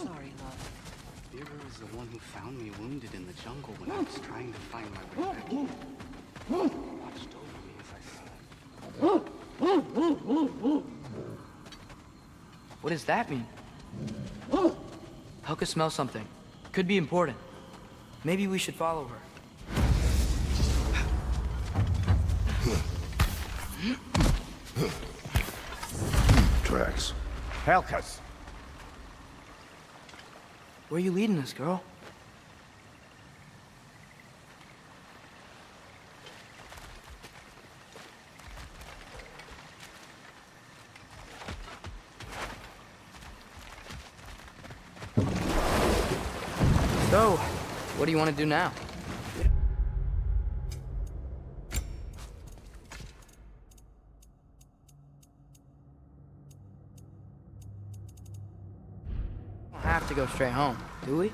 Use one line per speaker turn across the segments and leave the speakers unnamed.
sorry, love.
Birger was the one who found me wounded in the jungle when I was trying to find my way back here. He watched over me as I slept.
What does that mean? Helka smells something. Could be important. Maybe we should follow her.
Tracks.
Helka's.
Where are you leading us, girl? So, what do you want to do now? We don't have to go straight home, do we?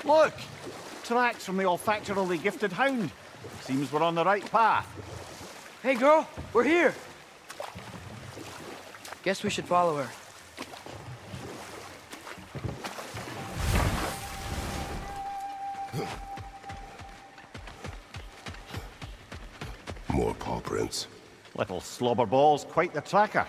Look! Tracks from the olfactorily gifted hound. Seems we're on the right path.
Hey, girl, we're here. Guess we should follow her.
More paw prints.
Little slobberball's quite the tracker.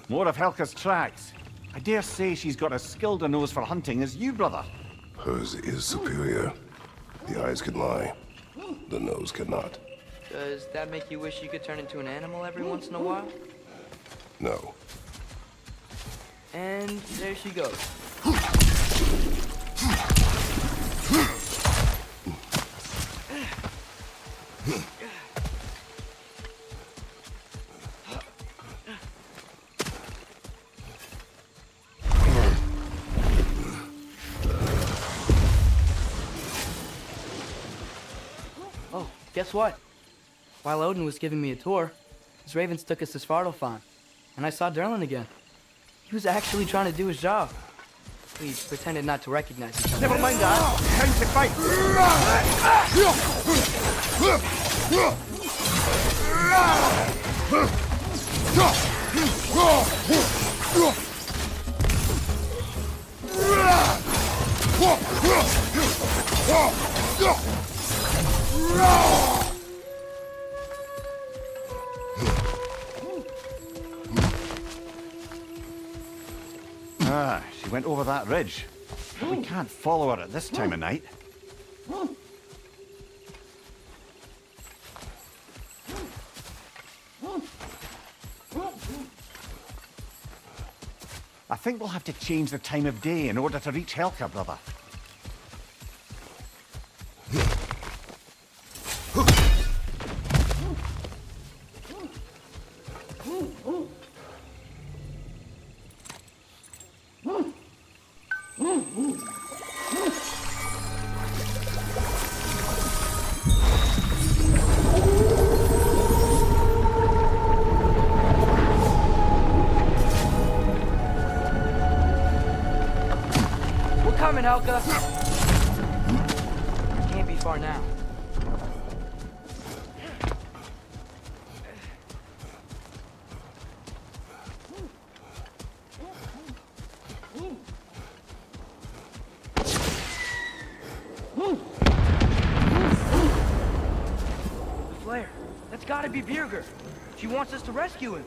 More of Helka's tracks. I dare say she's got as skilled a nose for hunting as you, brother.
Hers is superior. The eyes can lie. The nose cannot.
Does that make you wish you could turn into an animal every once in a while?
No.
And there she goes. Oh, guess what? While Odin was giving me a tour, his ravens took us to Svartalfheim, and I saw Derlin again. He was actually trying to do his job. We pretended not to recognize each other.
Never mind that. Time to fight. Ah, she went over that ridge. But we can't follow her at this time of night. I think we'll have to change the time of day in order to reach Helka, brother.
Coming, Helka. Can't be far now. The flare. That's gotta be Birger. She wants us to rescue him.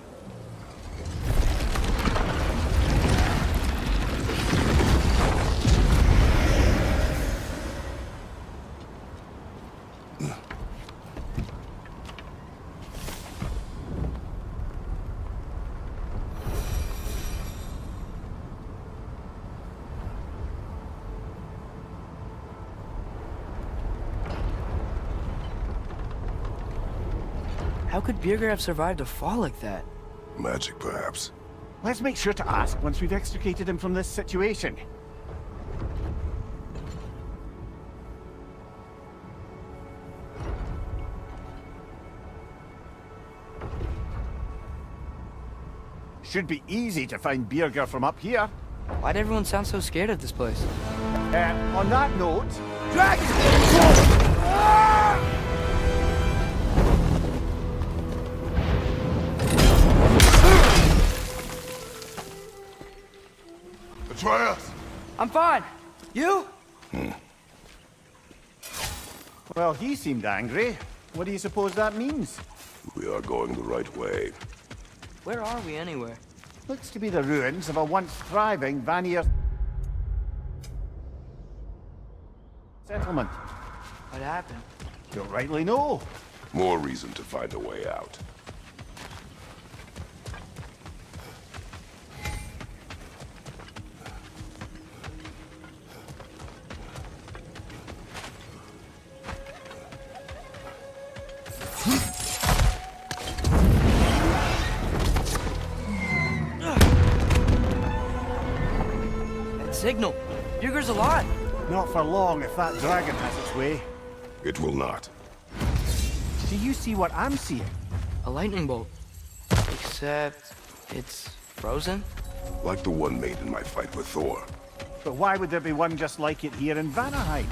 How could Birger have survived a fall like that?
Magic, perhaps.
Let's make sure to ask once we've extricated him from this situation. Should be easy to find Birger from up here.
Why'd everyone sound so scared of this place?
On that note, Dragon!
Atreus!
I'm fine. You?
Well, he seemed angry. What do you suppose that means?
We are going the right way.
Where are we anyway?
Looks to be the ruins of a once thriving Vanaheim settlement.
What happened?
Don't rightly know.
More reason to find a way out.
That signal. Birger's alive.
Not for long if that dragon has its way.
It will not.
Do you see what I'm seeing?
A lightning bolt. Except it's frozen?
Like the one made in my fight with Thor.
But why would there be one just like it here in Vanaheim?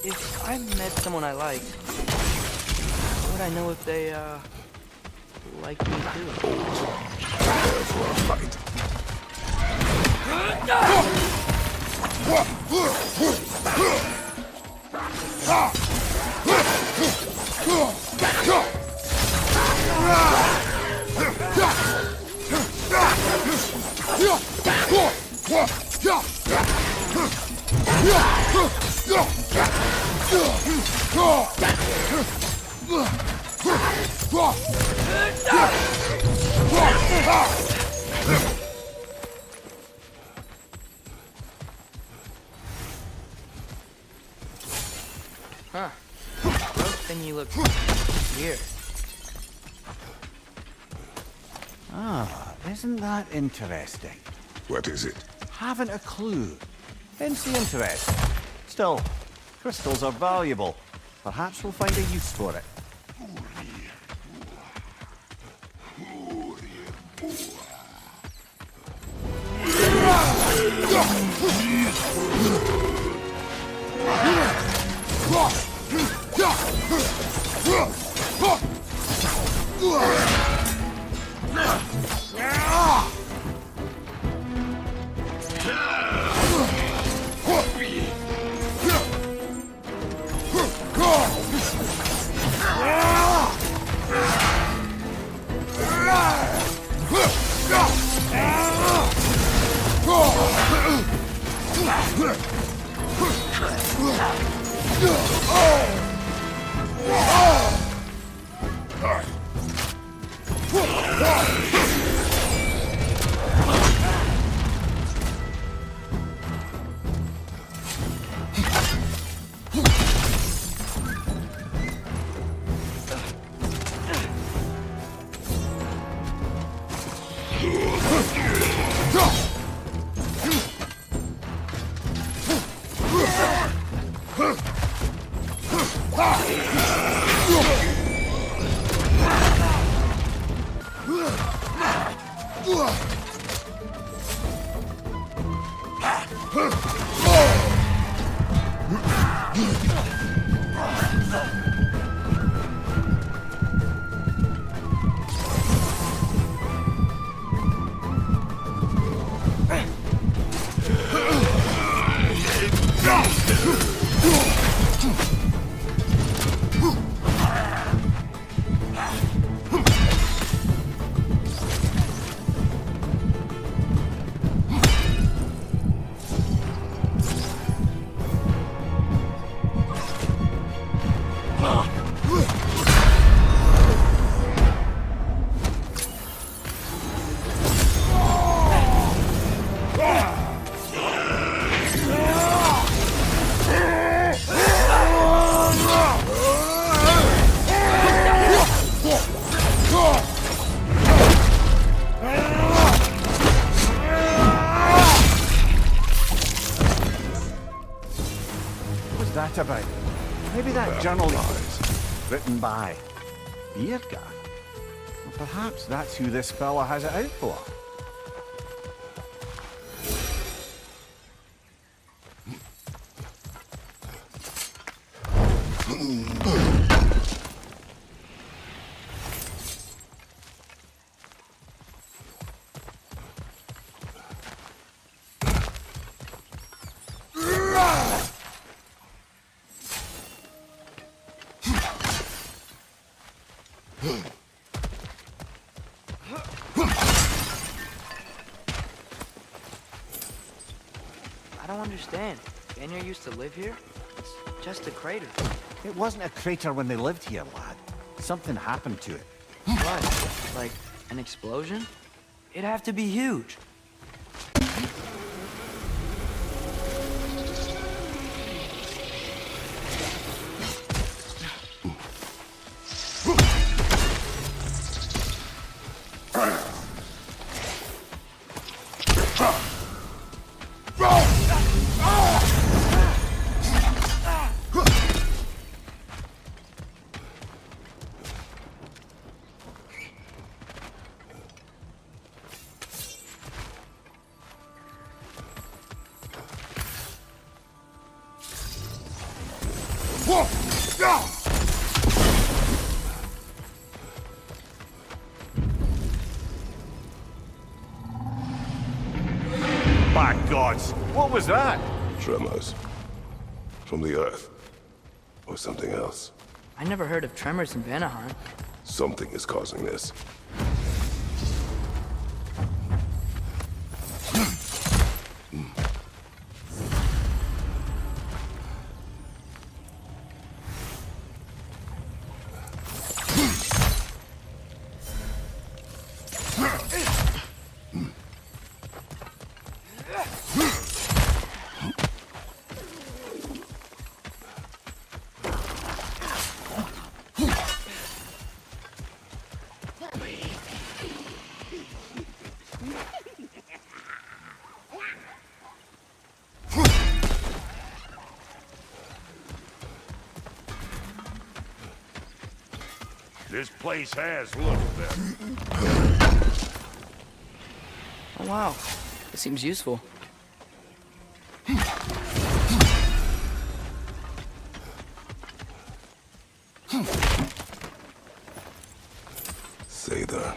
If I met someone I liked, how would I know if they, like me too?
Prepare for a fight.
Huh. Those thingy looks weird.
Ah, isn't that interesting?
What is it?
Haven't a clue. Hence the interest. Still, crystals are valuable. Perhaps we'll find a use for it. about? Maybe that journal written by Beard Guy. Or perhaps that's who this fella has it out for.
I don't understand. Daniel used to live here? It's just a crater.
It wasn't a crater when they lived here, lad. Something happened to it.
What? Like an explosion? It'd have to be huge.
By gods, what was that?
Tremors. From the Earth. Or something else.
I never heard of tremors in Vanaheim.
Something is causing this.
This place has looked better.
Oh wow, this seems useful.
Say that.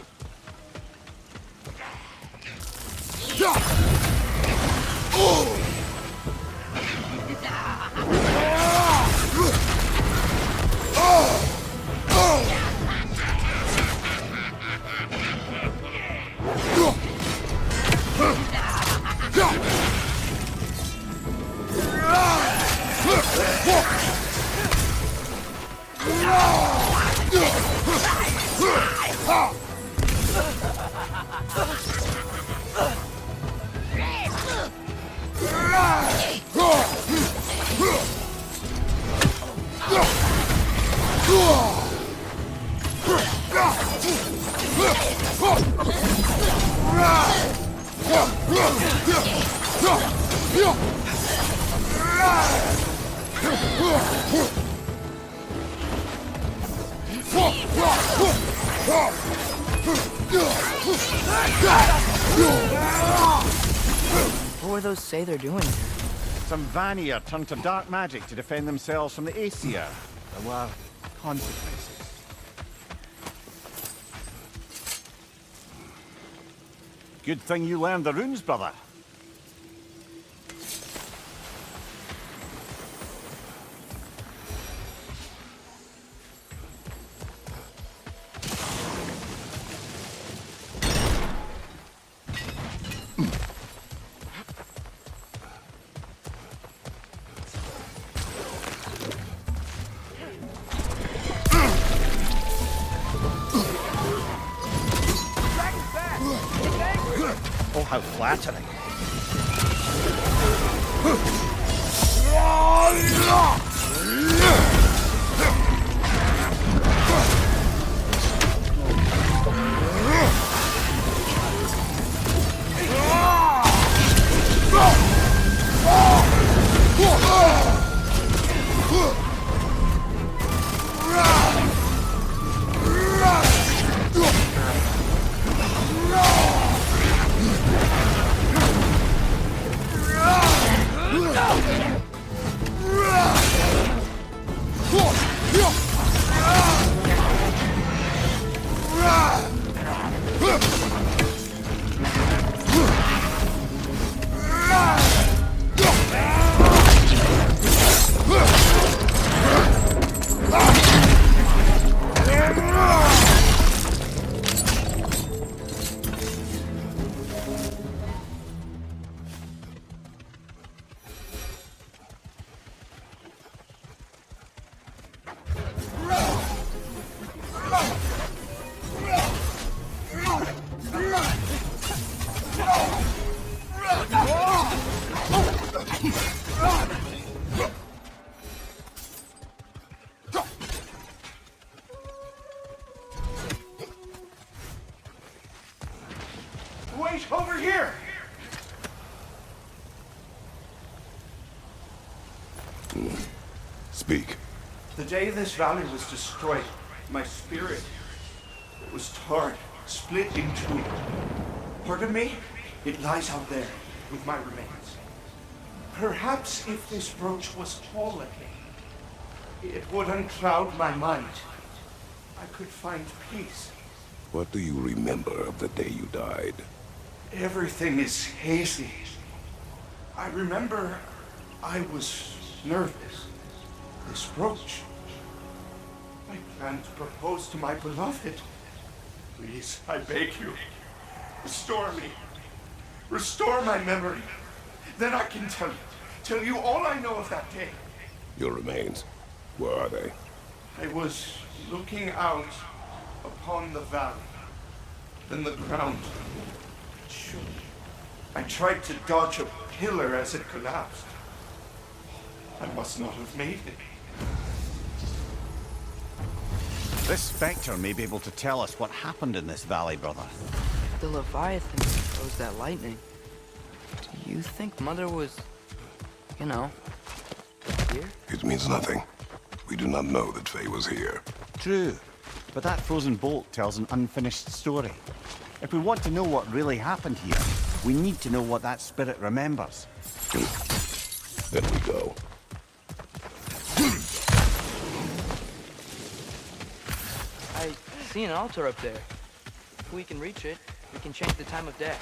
What were those say they're doing here?
Some Vanir turned to dark magic to defend themselves from the Aesir. There were consequences. Good thing you learned the runes, brother. Oh, how flattering.
Wait, over here!
Speak.
The day this valley was destroyed, my spirit was torn, split in two. Part of me, it lies out there with my remains. Perhaps if this brooch was tall again, it would uncloud my mind. I could find peace.
What do you remember of the day you died?
Everything is hazy. I remember I was nervous. This brooch. I planned to propose to my beloved. Please, I beg you, restore me. Restore my memory. Then I can tell you all I know of that day.
Your remains. Where are they?
I was looking out upon the valley. Then the ground shook. I tried to dodge a pillar as it collapsed. I must not have made it.
This Spectre may be able to tell us what happened in this valley, brother.
If the Leviathan throws that lightning, do you think Mother was, you know, here?
It means nothing. We do not know that Faye was here.
True, but that frozen bolt tells an unfinished story. If we want to know what really happened here, we need to know what that spirit remembers.
Then we go.
I see an altar up there. If we can reach it, we can change the time of day.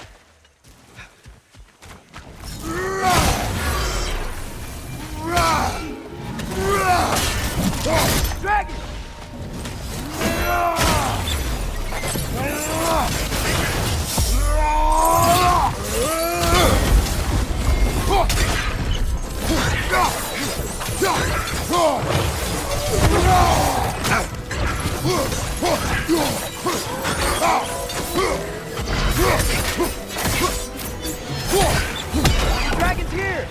Dragon! Dragon's here!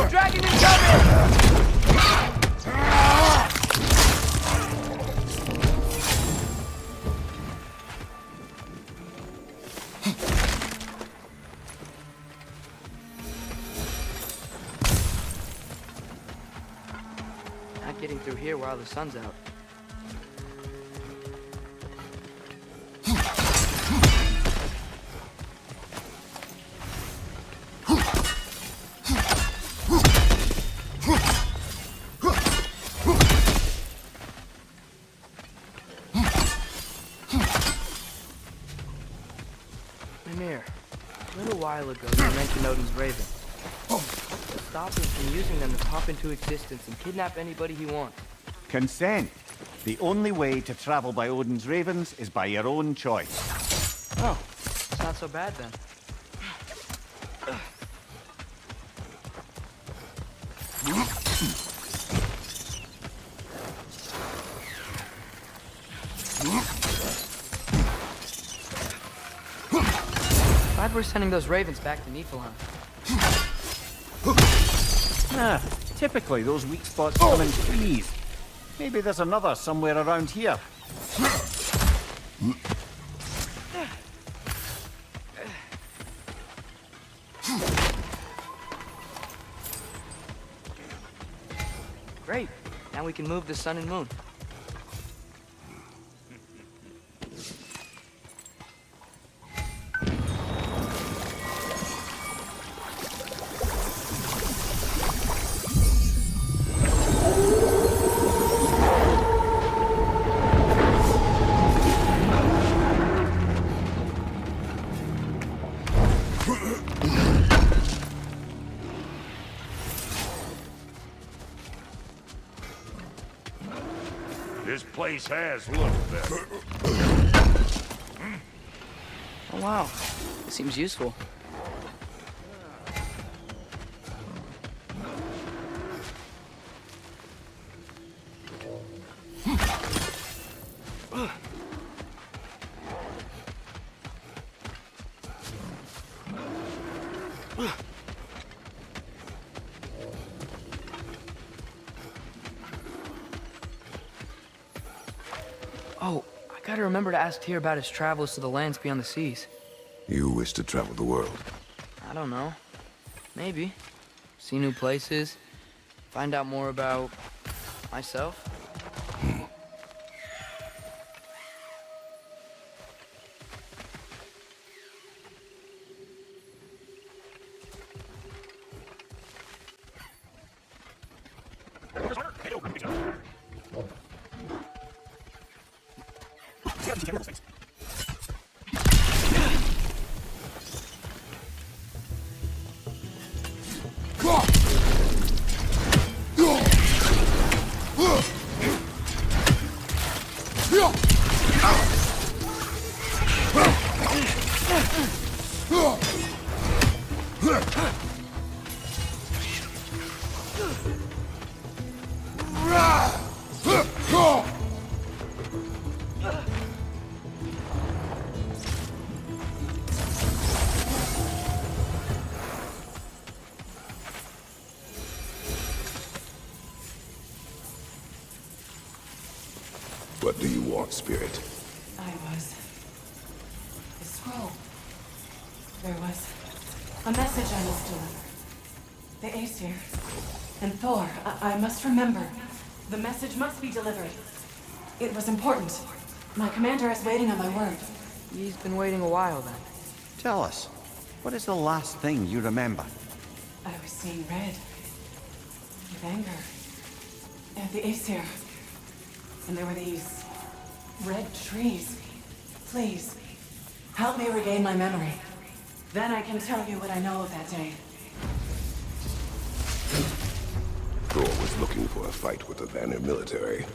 Dragon incoming! Not getting through here while the sun's out. Mimir, a little while ago you mentioned Odin's Raven. To stop him from using them to pop into existence and kidnap anybody he wants.
Consent. The only way to travel by Odin's ravens is by your own choice.
Oh, it's not so bad then. Glad we're sending those ravens back to Niflheim.
Ah, typically those weak spots come in threes. Maybe there's another somewhere around here.
Great. Now we can move the sun and moon.
This place has looked better.
Oh wow, this seems useful. Oh, I gotta remember to ask Tyr about his travels to the lands beyond the seas.
You wish to travel the world.
I don't know. Maybe. See new places. Find out more about myself.
What do you want, Spirit?
The scroll. There was a message I must deliver. The Aesir and Thor. I must remember. The message must be delivered. It was important. My commander is waiting on my word.
He's been waiting a while then.
Tell us, what is the last thing you remember?
I was seeing red. With anger. At the Aesir. And there were these red trees. Please, help me regain my memory. Then I can tell you what I know of that day.
Thor was looking for a fight with the Vanir military.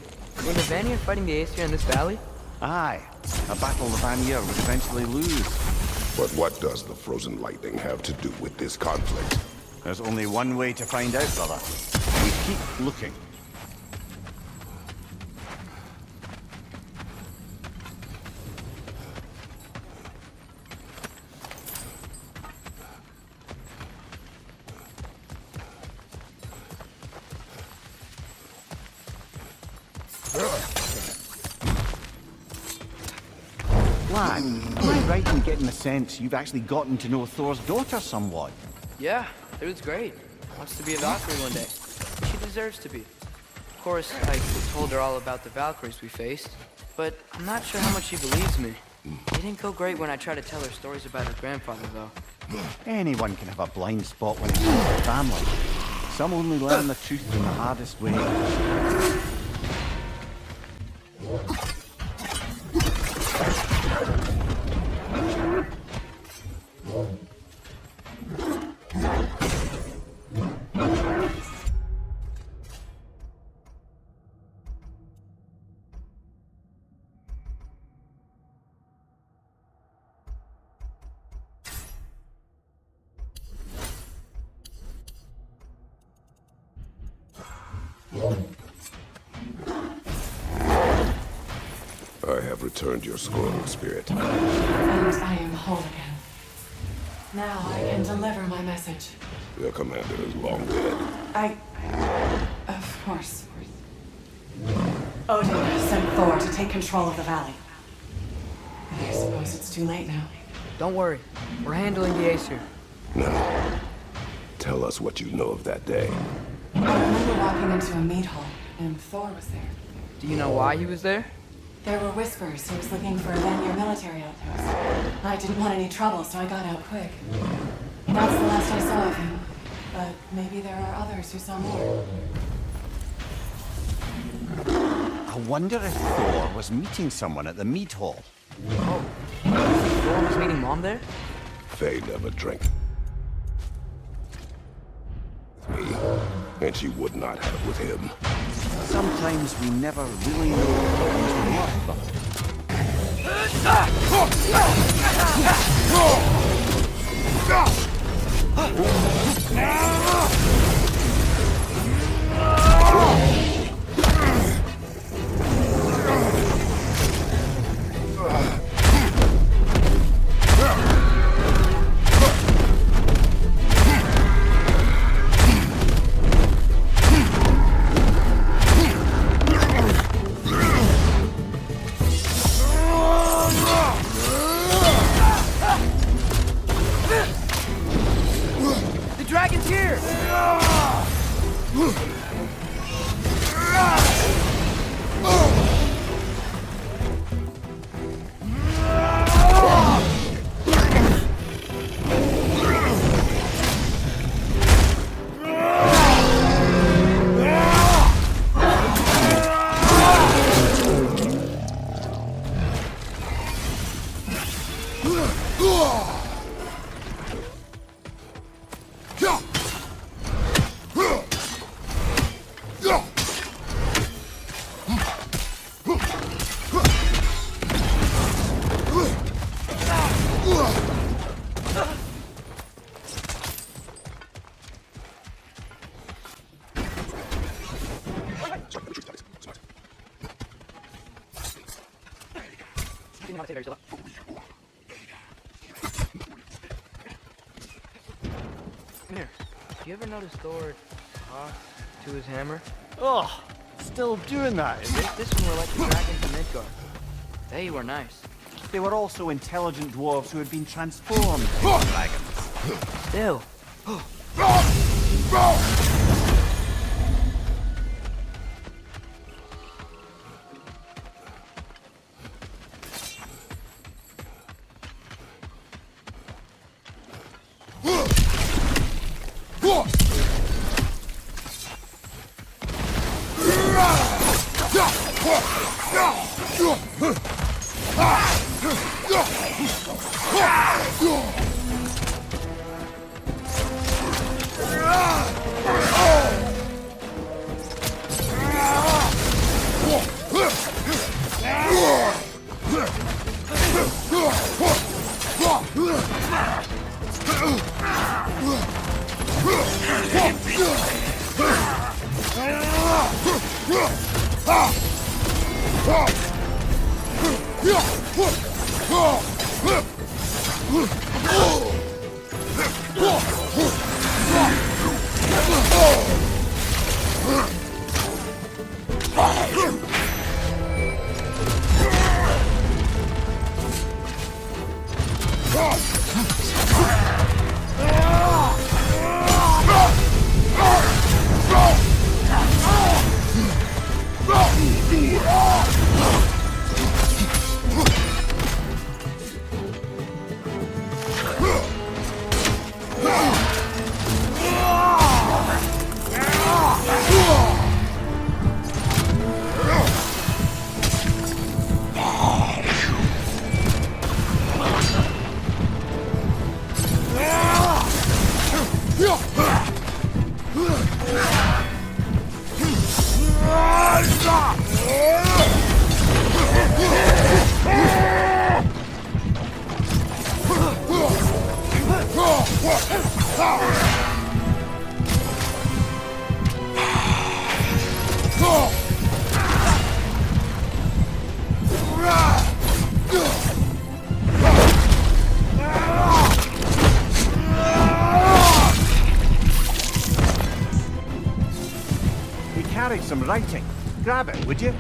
Were the Vanir fighting the Aesir in this valley?
Aye, a battle the Vanir would eventually lose.
But what does the frozen lightning have to do with this conflict?
There's only one way to find out, brother. We keep looking. Lad, am I right in getting the sense you've actually gotten to know Thor's daughter somewhat?
Yeah, it was great. Wants to be a Valkyrie one day. She deserves to be. Of course, I told her all about the Valkyries we faced, but I'm not sure how much she believes me. It didn't go great when I tried to tell her stories about her grandfather, though.
Anyone can have a blind spot when it comes to family. Some only learn the truth in the hardest way.
I have returned your scroll, Spirit.
And I am whole again. Now I can deliver my message.
Your commander is long dead.
Of course. Odin sent Thor to take control of the valley. I suppose it's too late now.
Don't worry. We're handling the Aesir.
Now, tell us what you know of that day.
I remember walking into a meat hall, and Thor was there.
Do you know why he was there?
There were whispers he was looking for a Vanir military outpost. I didn't want any trouble, so I got out quick. That's the last I saw of him. But maybe there are others who saw more.
I wonder if Thor was meeting someone at the meat hall.
Oh, Thor was meeting Mom there?
Faye never drank with me, and she would not have with him.
Sometimes we never really know who's what, brother.
Come here. Do you ever notice Thor talk to his hammer?
Oh, still doing that, is it?
This one were like the dragons in Midgard. They were nice.
They were also intelligent dwarves who had been transformed into dragons.
Still.
Some writing. Grab it, would you?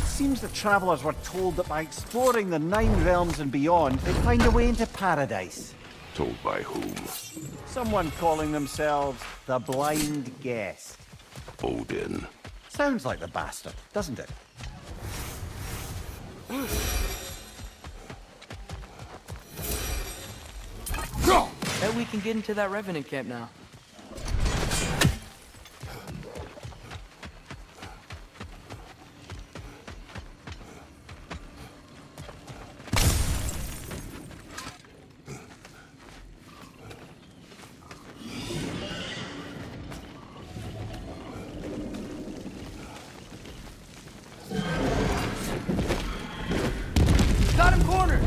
Seems the travelers were told that by exploring the 9 realms and beyond, they'd find a way into paradise.
Told by whom?
Someone calling themselves the Blind Guest.
Odin.
Sounds like the bastard, doesn't it?
Bet we can get into that Revenant camp now. Got him cornered!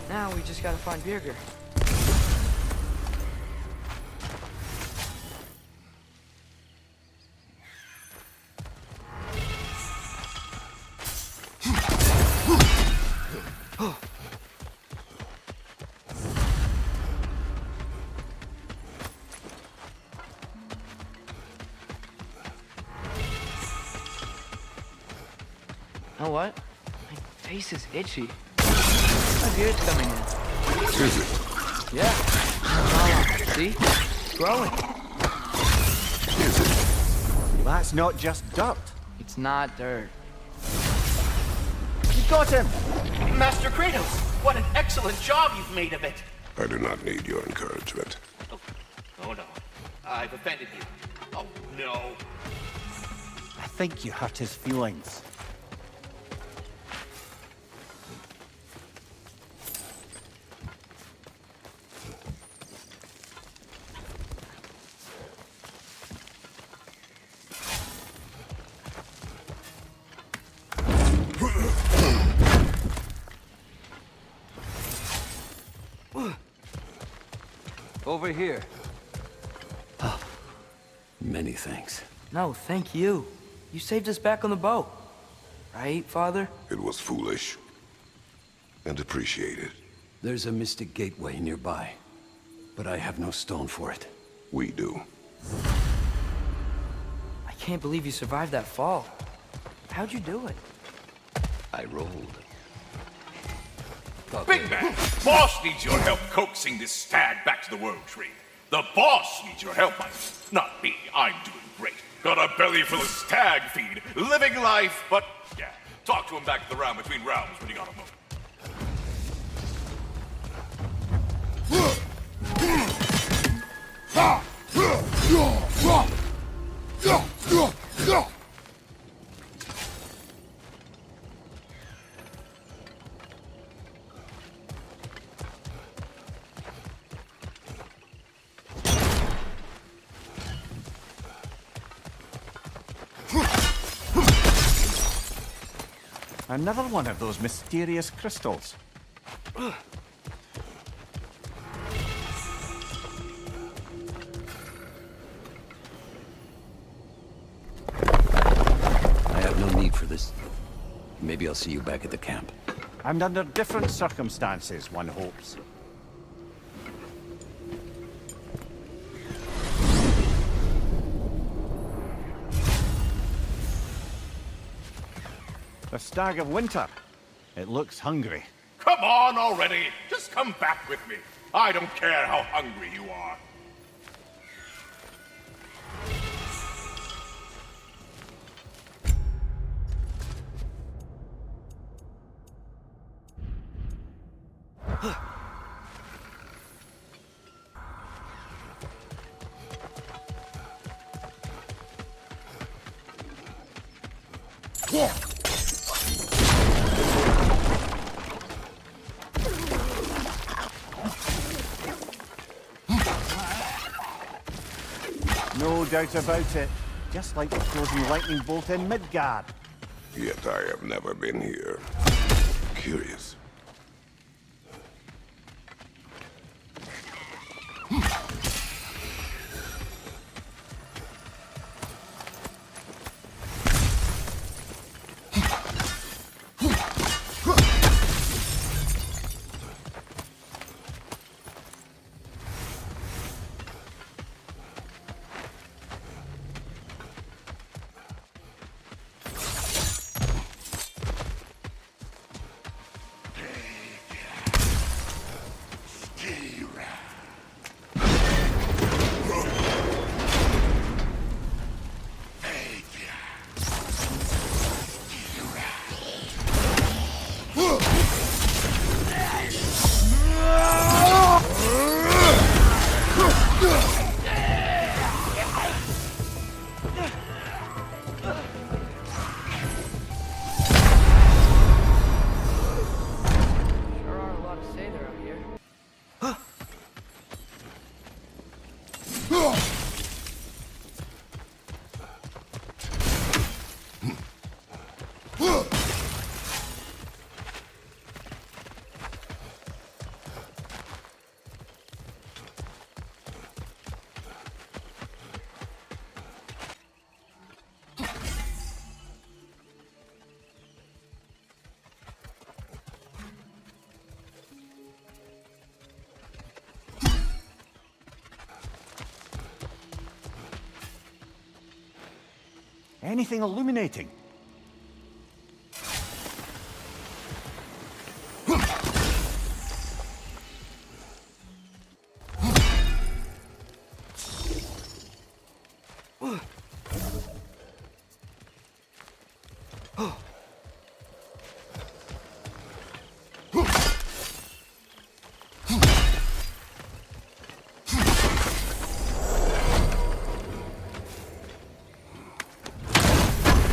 Now we just gotta find Birger. You know what? My face is itchy. My beard's coming in.
Is it?
Yeah. See? It's growing.
Is it?
That's not just dirt.
It's not dirt.
You got him!
Master Kratos, what an excellent job you've made of it.
I do not need your encouragement.
Oh no, I've offended you. Oh no.
I think you hurt his feelings.
Over here. Oh, many thanks.
No, thank you. You saved us back on the boat. Right, Father?
It was foolish. And appreciated.
There's a mystic gateway nearby, but I have no stone for it.
We do.
I can't believe you survived that fall. How'd you do it?
I rolled.
Big man, boss needs your help coaxing this stag back to the World Tree. The boss needs your help, not me. I'm doing great. Got a belly full of stag feed, living life, but yeah, talk to him back at the round between rounds when you got a moment.
Another one of those mysterious crystals.
I have no need for this. Maybe I'll see you back at the camp.
And under different circumstances, one hopes. The Stag of Winter. It looks hungry.
Come on already, just come back with me. I don't care how hungry you are.
No doubt about it. Just like the frozen lightning bolt in Midgard.
Yet I have never been here. Curious.
Anything illuminating?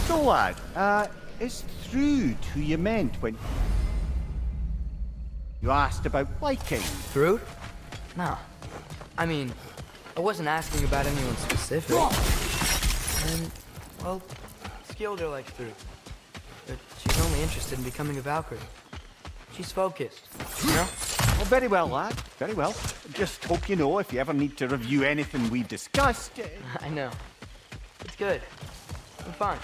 So, lad, is Thrude who you meant when you asked about liking?
Through? No. I mean, I wasn't asking about anyone specific. And, well, Skilder likes Through. But she's only interested in becoming a Valkyrie. She's focused, you know?
Well, very well, lad. Very well. Just hope you know if you ever need to review anything we've discussed.
I know. It's good. I'm fine.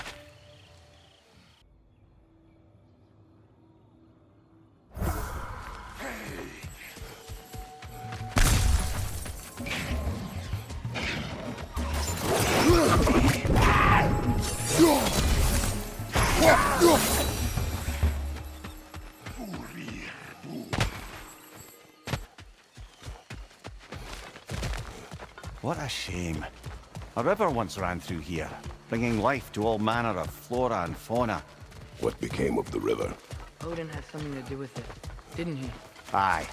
What a shame. A river once ran through here, bringing life to all manner of flora and fauna.
What became of the river?
Odin had something to do with it, didn't he?
Aye.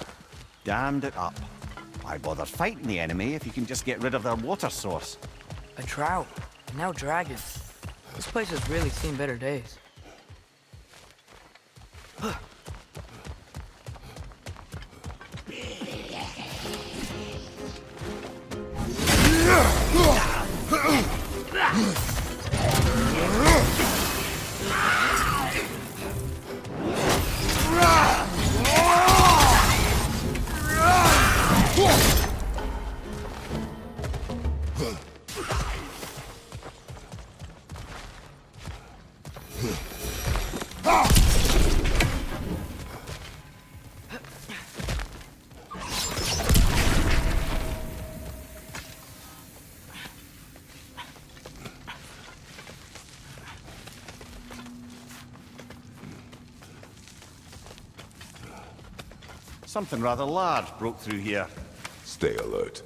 Dammed it up. Why bother fighting the enemy if you can just get rid of their water source?
A drought, and now dragons. This place has really seen better days.
Something rather large broke through here.
Stay alert.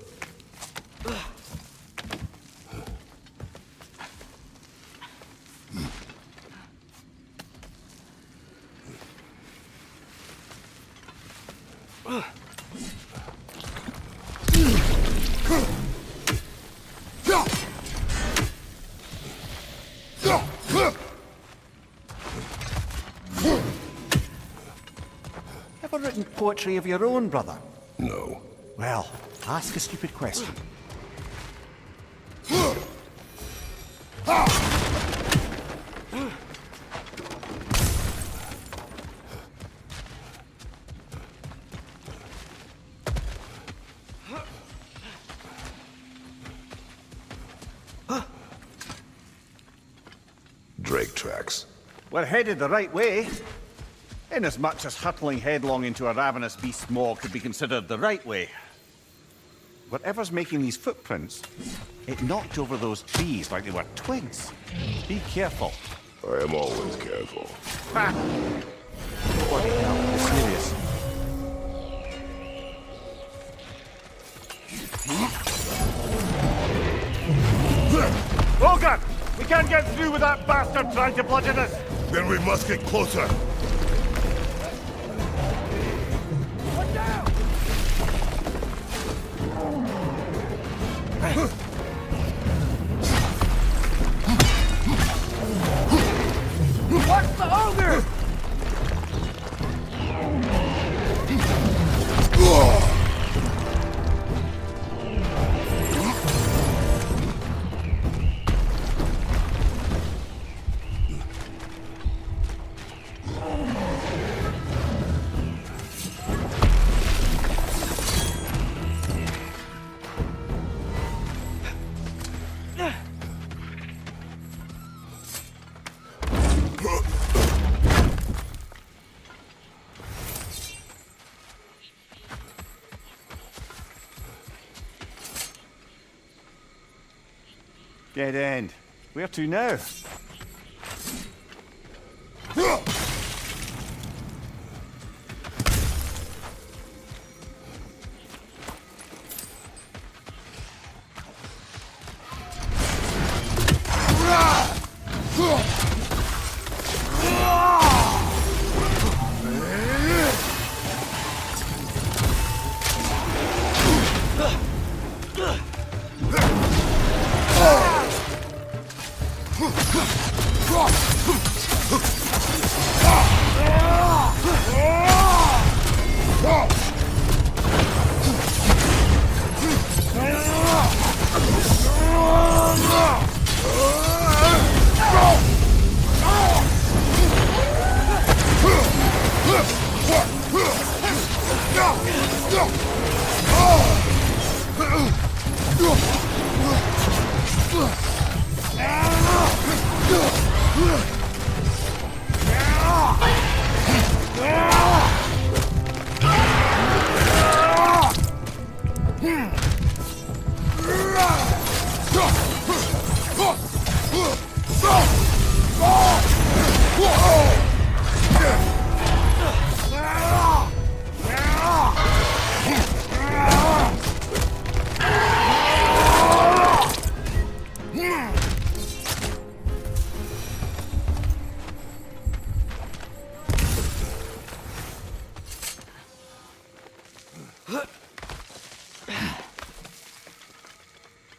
Ever written poetry of your own, brother?
No.
Well, ask a stupid question.
Drake tracks.
We're headed the right way. Inasmuch as hurtling headlong into a ravenous beast maw could be considered the right way. Whatever's making these footprints, it knocked over those trees like they were twigs. Be careful.
I am always careful.
Ha! Bloody hell, it's serious. Logan! We can't get through with that bastard trying to bludgeon us!
Then we must get closer.
What's the ogre?
Dead end. Where to now?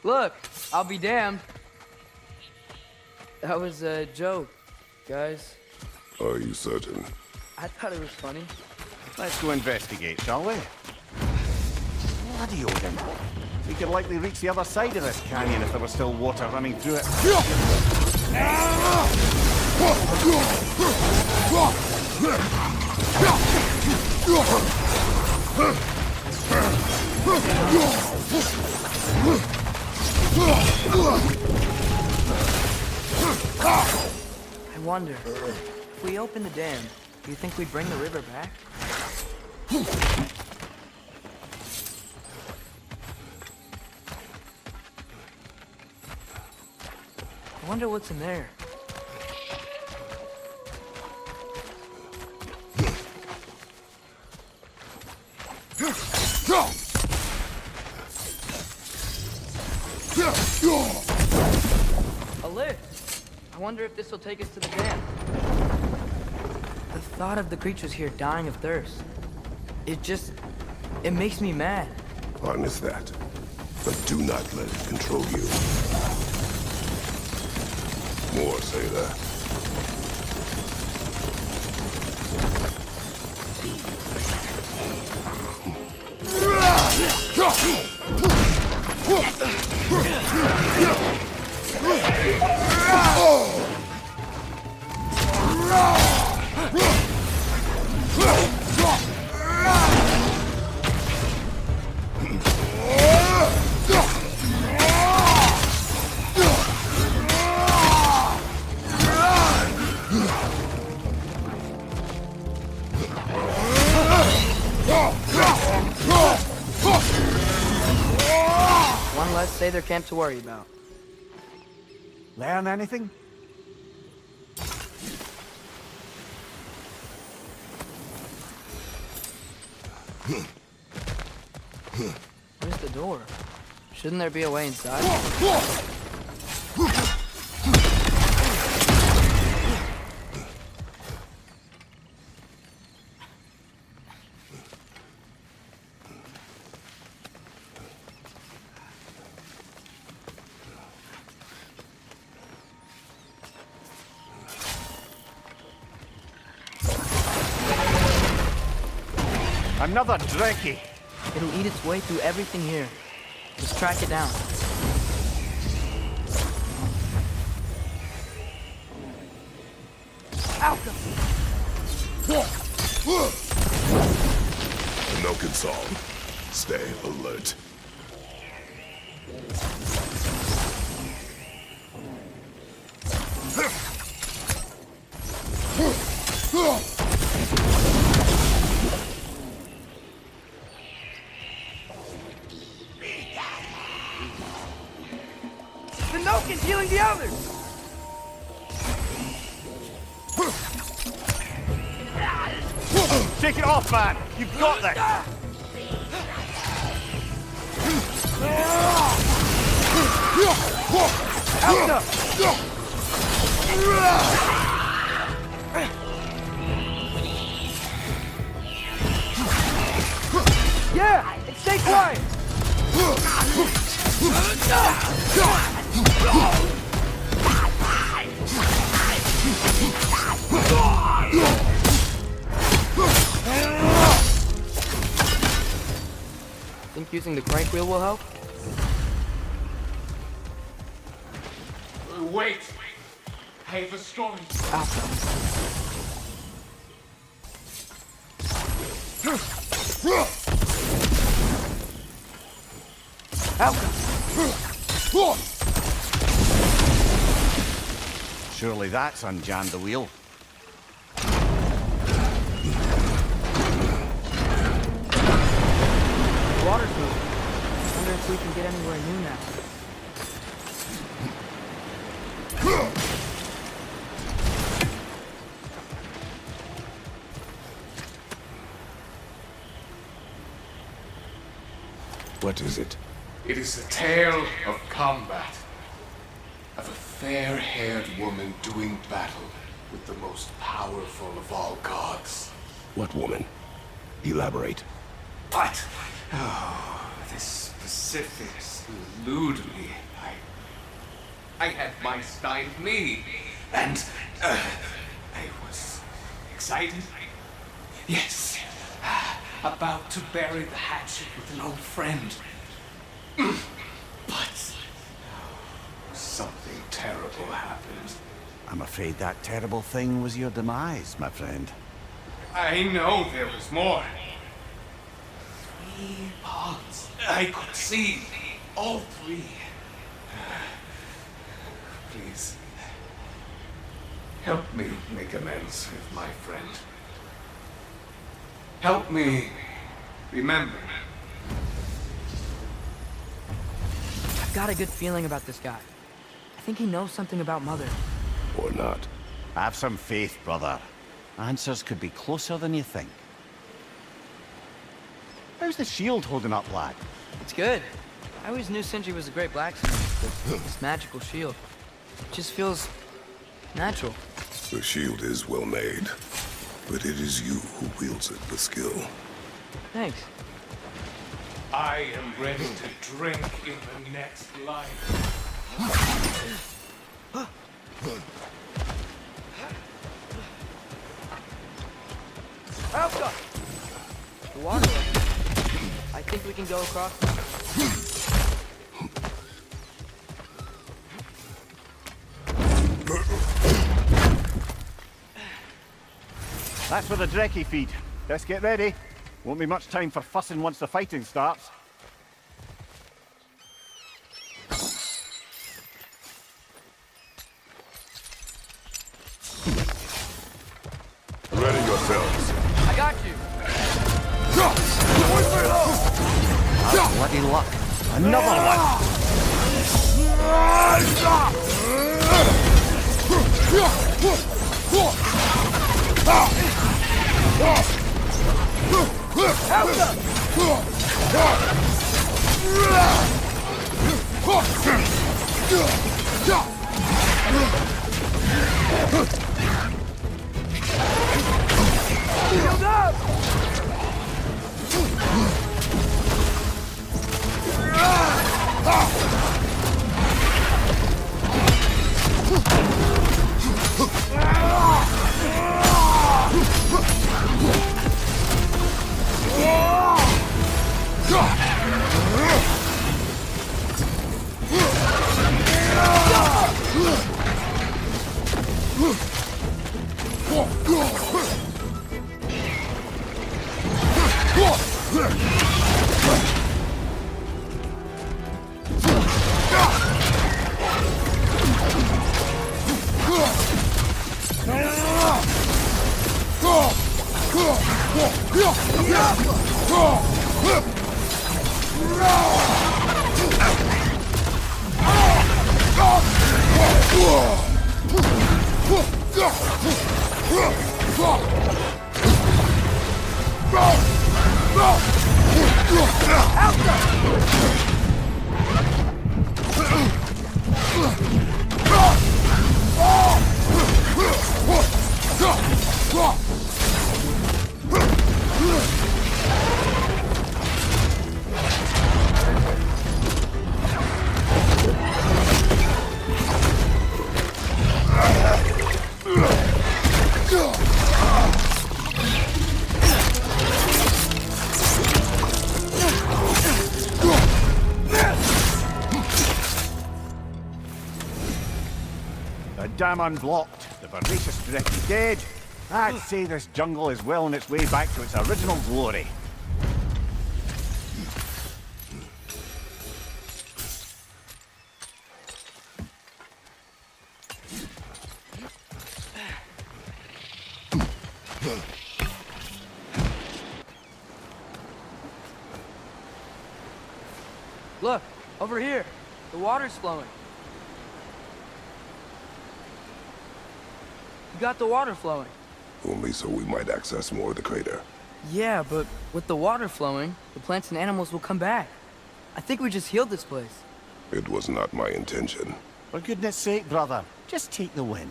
Look, I'll be damned. That was a joke, guys.
Are you certain?
I thought it was funny.
Let's go investigate, shall we? Bloody Odin. We could likely reach the other side of this canyon if there was still water running through it.
I wonder, if we open the dam, do you think we'd bring the river back? I wonder what's in there. A lift! I wonder if this will take us to the dam. The thought of the creatures here dying of thirst, it makes me mad.
Harness that, but do not let it control you. More say that.
One less say their camp to worry about.
Learn anything?
Where's the door? Shouldn't there be a way inside?
Another Drekkie!
It'll eat its way through everything here. Just track it down. Alchem!
No console. Stay alert.
The Noke is healing the others!
Shake it off, man! You've got this!
Yeah! And stay quiet! Think using the crank wheel will help?
Wait! I have a story.
Surely that's unjammed the wheel.
Water's moving. Wonder if we can get anywhere new now.
What is it?
It is the tale of combat. Of a fair-haired woman doing battle with the most powerful of all gods.
What woman? Elaborate.
What? Oh, the specifics elude me. I had my style me, and I was excited. Yes, about to bury the hatchet with an old friend. But something terrible happened.
I'm afraid that terrible thing was your demise, my friend.
I know there was more. 3 pods. I could see all 3. Please, help me make amends with my friend. Help me remember.
I've got a good feeling about this guy. I think he knows something about Mother.
Or not.
Have some faith, brother. Answers could be closer than you think. How's the shield holding up, lad?
It's good. I always knew Sindri was a great blacksmith, but this magical shield, it just feels natural.
The shield is well made, but it is you who wields it with skill.
Thanks.
I am ready to drink in the next life.
Alpha! The water. I think we can go across.
That's where the Drekkie feed. Let's get ready. Won't be much time for fussing once the fighting starts.
Ready yourselves.
I got you.
Bloody luck. Another one.
Shield up!
The dam unblocked, the voracious threat is dead. I'd say this jungle is well on its way back to its original glory.
Look, over here. The water's flowing. You got the water flowing.
Only so we might access more of the crater.
Yeah, but with the water flowing, the plants and animals will come back. I think we just healed this place.
It was not my intention.
For goodness sake, brother, just take the win.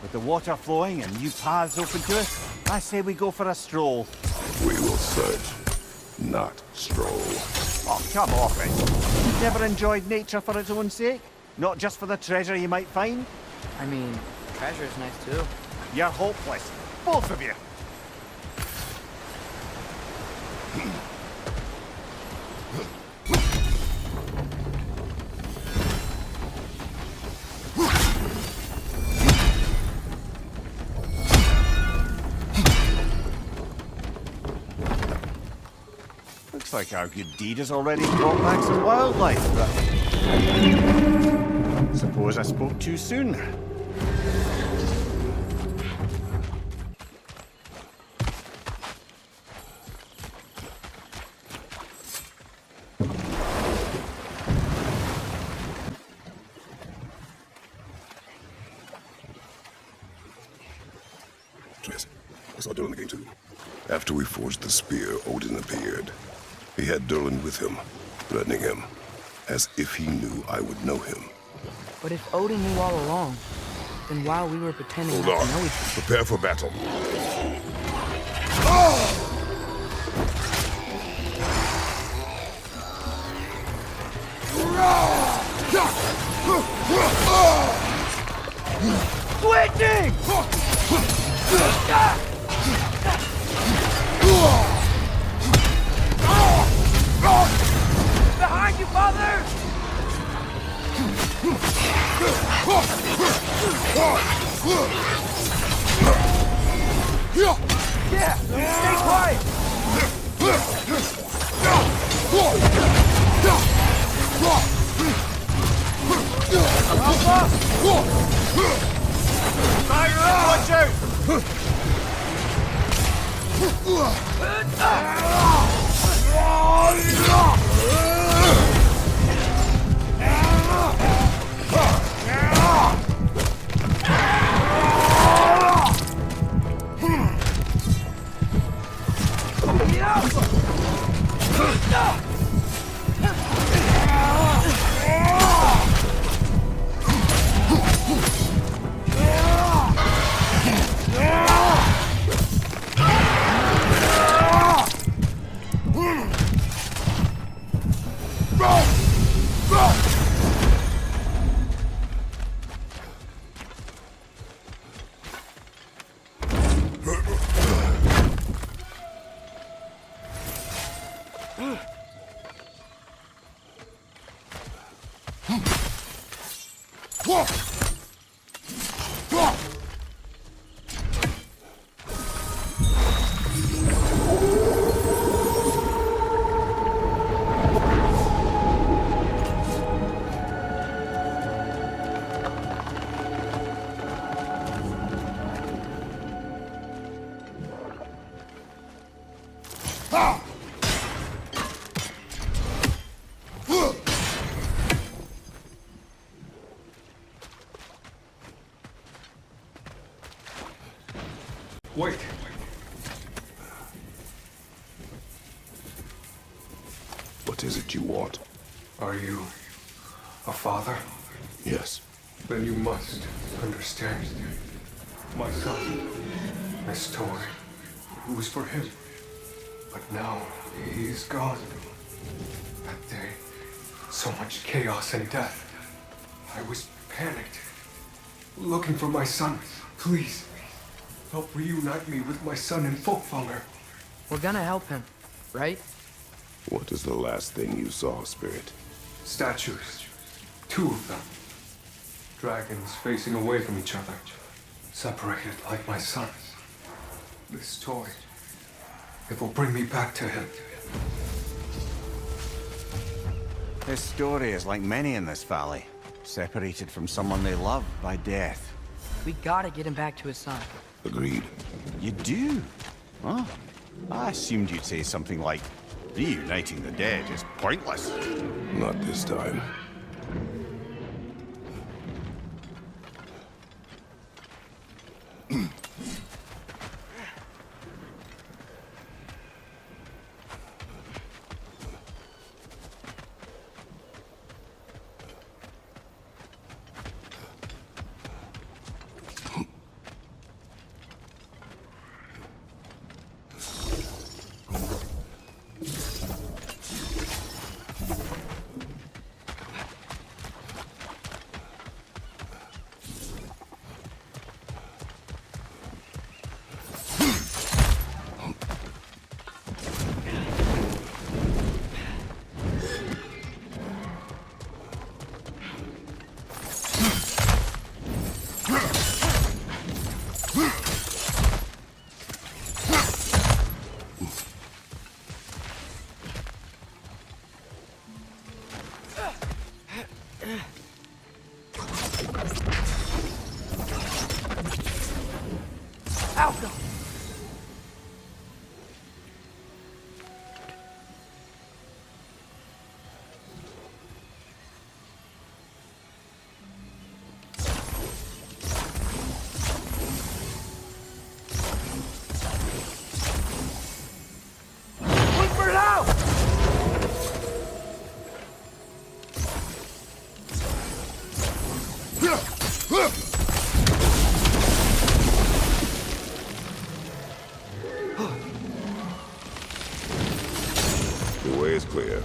With the water flowing and new paths open to us, I say we go for a stroll.
We will search, not stroll.
Oh, come off it. You've never enjoyed nature for its own sake? Not just for the treasure you might find?
I mean, treasure is nice too.
You're hopeless. Both of you. Looks like our good deed has already brought back some wildlife, but... Suppose I spoke too soon.
Yes, I saw Durlin again too. After we forged the spear, Odin appeared. He had Durlin with him, threatening him, as if he knew I would know him.
But if Odin knew all along, then while we were pretending
Hold
not
on.
to know each other...
Prepare for battle.
Switching! Behind you, father! Yeah, stay quiet!
Tyrant, watch out!
Wait.
What is it you want?
Are you a father?
Yes.
Then you must understand. My son, this toy, it was for him. But now he is gone. That day, so much chaos and death. I was panicked, looking for my son. Please, help reunite me with my son in Folkvanger.
We're gonna help him, right?
What is the last thing you saw, Spirit?
Statues. 2 of them. Dragons facing away from each other. Separated like my son. This toy, it will bring me back to him.
His story is like many in this valley. Separated from someone they love by death.
We gotta get him back to his son.
Agreed.
You do? Huh? I assumed you'd say something like, reuniting the dead is pointless.
Not this time.
Alpha! Look for it out!
The way is clear.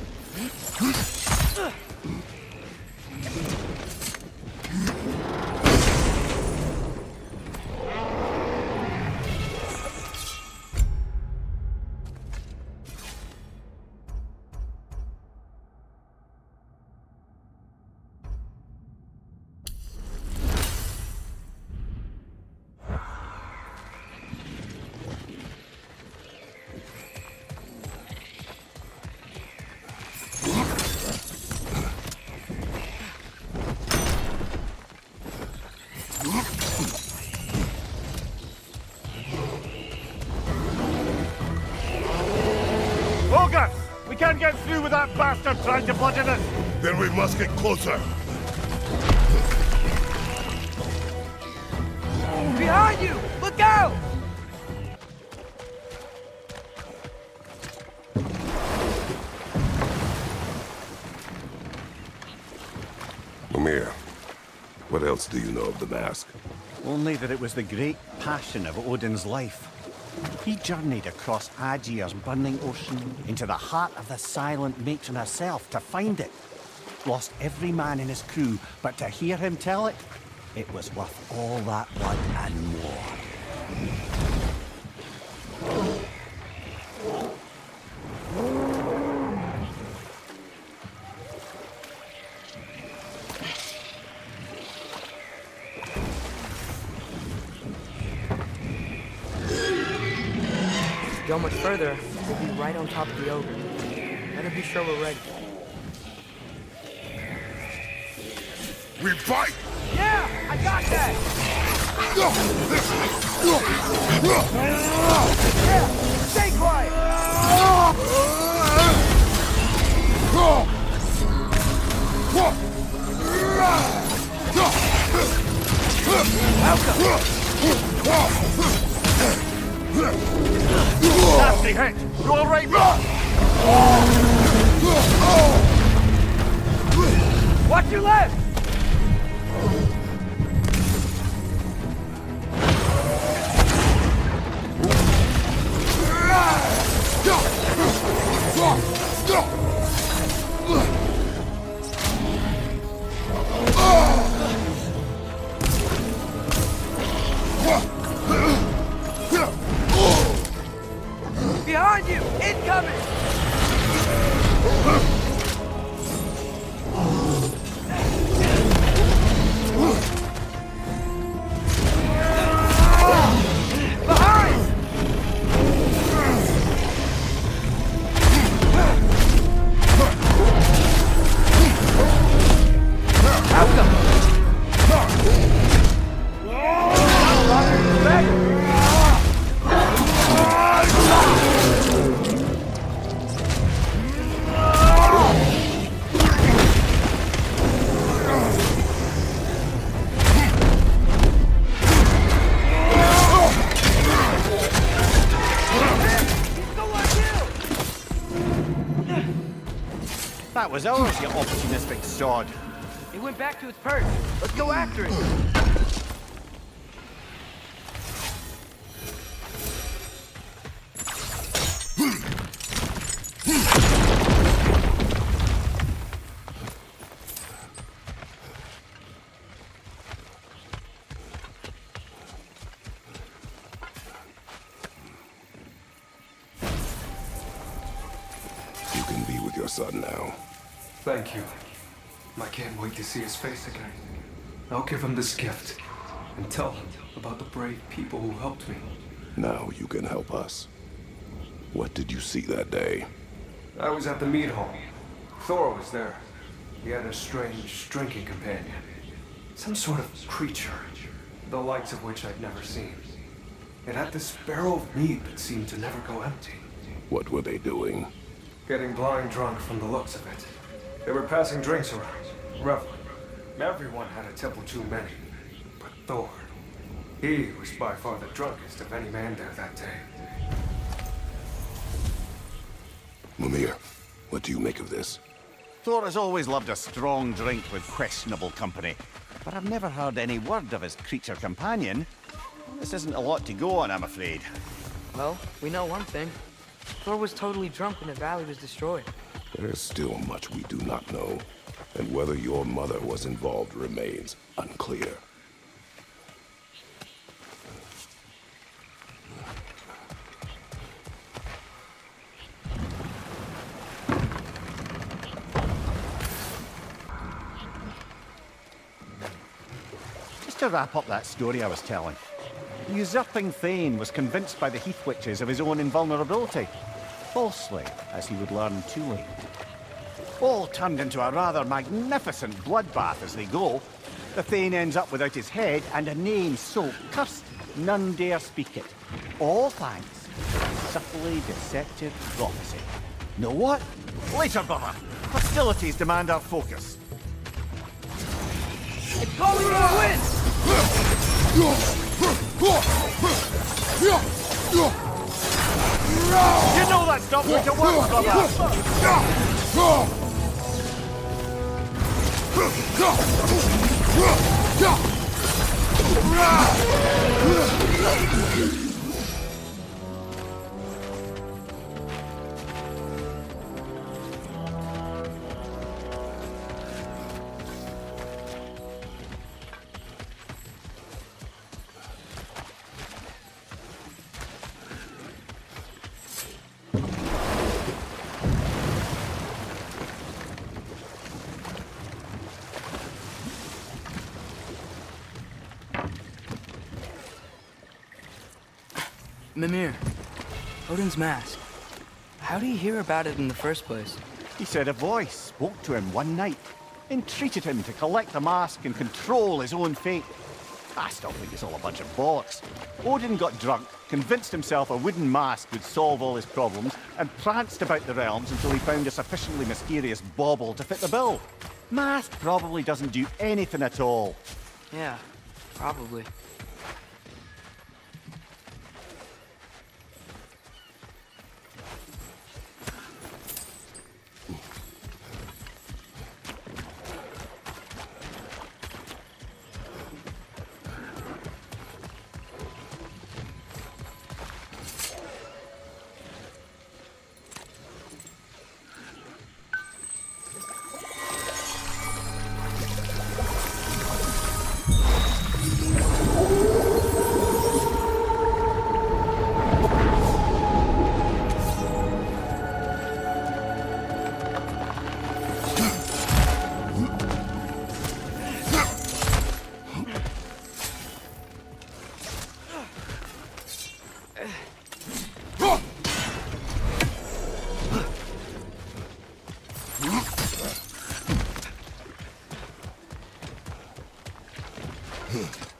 Ogre! We can't get through with that bastard trying to bludgeon us!
Then we must get closer.
Behind you! Look out!
Amir, what else do you know of the mask?
Only that it was the great passion of Odin's life. He journeyed across Aegir's burning ocean into the heart of the silent matron herself to find it. Lost every man in his crew, but to hear him tell it, it was worth all that blood and more.
Go much further, we'll be right on top of the ogre. Better be sure we're ready.
We fight!
Yeah! I got that! Yeah! Stay quiet! Welcome! left! Behind you! Incoming!
That was ours, you opportunistic sod.
It went back to its perch. Let's go after it.
You can be with your son now.
Thank you. I can't wait to see his face again. I'll give him this gift and tell him about the brave people who helped me.
Now you can help us. What did you see that day?
I was at the mead hall. Thor was there. He had a strange drinking companion. Some sort of creature, the likes of which I'd never seen. It had this barrel of mead that seemed to never go empty.
What were they doing?
Getting blind drunk from the looks of it. They were passing drinks around, reveling. Everyone had a tipple too many. But Thor, he was by far the drunkest of any man there that day.
Mimir, what do you make of this?
Thor has always loved a strong drink with questionable company, but I've never heard any word of his creature companion. This isn't a lot to go on, I'm afraid.
Well, we know one thing. Thor was totally drunk when the valley was destroyed.
There's still much we do not know, and whether your mother was involved remains unclear.
Just to wrap up that story I was telling. The usurping Thane was convinced by the Heath Witches of his own invulnerability. Falsely, as he would learn too late. All turned into a rather magnificent bloodbath as they go. The Thane ends up without his head and a name so cursed none dare speak it. All thanks to subtly deceptive prophecy. Know what? Later, brother. Hostilities demand our focus.
It's calling for a wind!
You know that's not going to work, brother!
Mimir, Odin's mask. How do you hear about it in the first place?
He said a voice spoke to him one night, entreated him to collect the mask and control his own fate. I still think it's all a bunch of bollocks. Odin got drunk, convinced himself a wooden mask would solve all his problems, and pranced about the realms until he found a sufficiently mysterious bauble to fit the bill. Mask probably doesn't do anything at all.
Yeah, probably.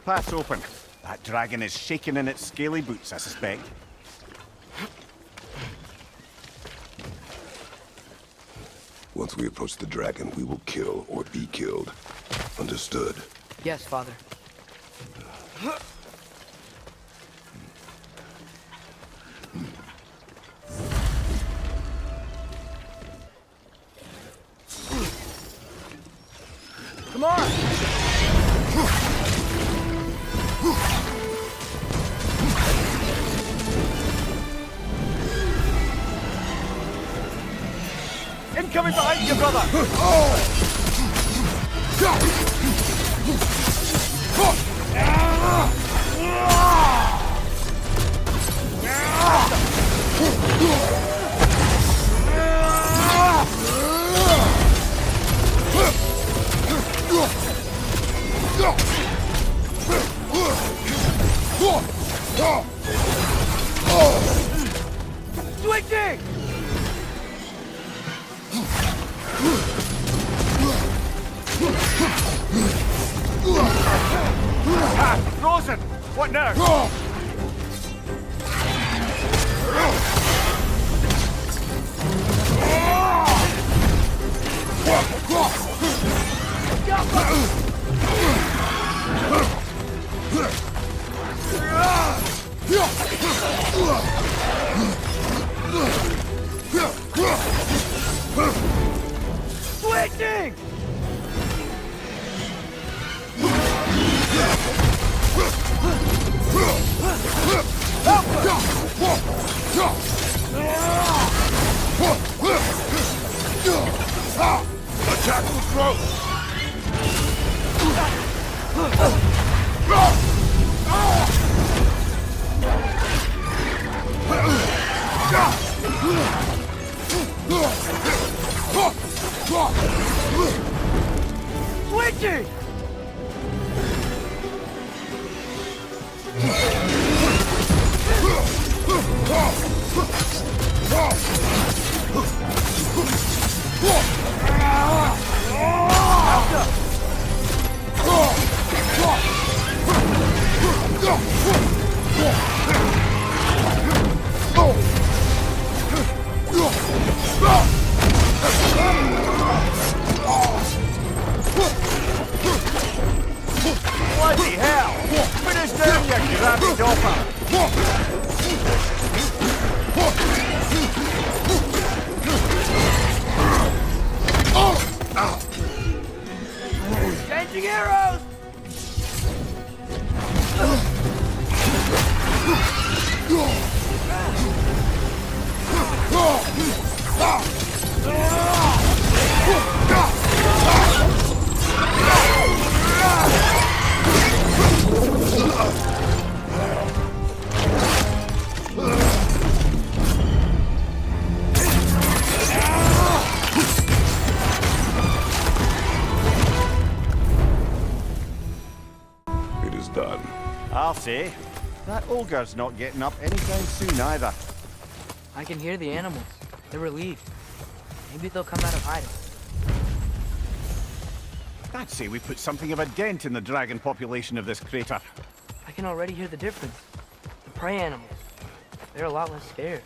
Path's open. That dragon is shaking in its scaly boots, I suspect.
Once we approach the dragon, we will kill or be killed. Understood?
Yes, Father. Come on!
Incoming behind you, brother!
Switching!
Frozen! What now?
Switching!
Attack the throat!
Switching!
Bloody hell! Put us down, you grabby dopper!
Changing arrows!
It is done.
I'll say, that ogre's not getting up anytime soon either.
I can hear the animals. They're relieved. Maybe they'll come out of hiding.
I'd say we put something of a dent in the dragon population of this crater.
I can already hear the difference. The prey animals. They're a lot less scared.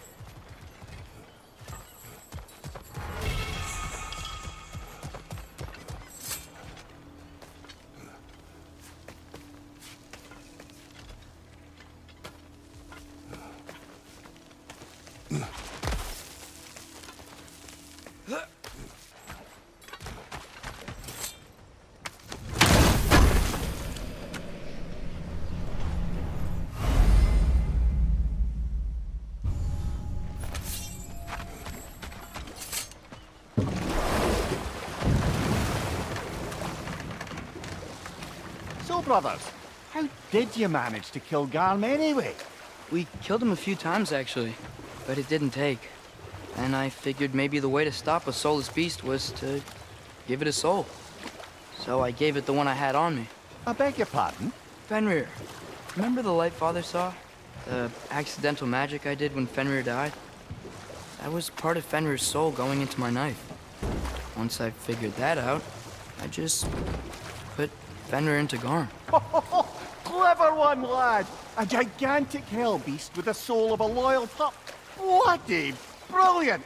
So, brothers, how did you manage to kill Garm anyway?
We killed him a few times, actually, but it didn't take. And I figured maybe the way to stop a soulless beast was to give it a soul. So I gave it the one I had on me.
I beg your pardon?
Fenrir. Remember the light Father saw? The accidental magic I did when Fenrir died? That was part of Fenrir's soul going into my knife. Once I figured that out, I just put Fenrir into Garm.
Clever one, lad! A gigantic hell beast with the soul of a loyal pup. Bloody brilliant!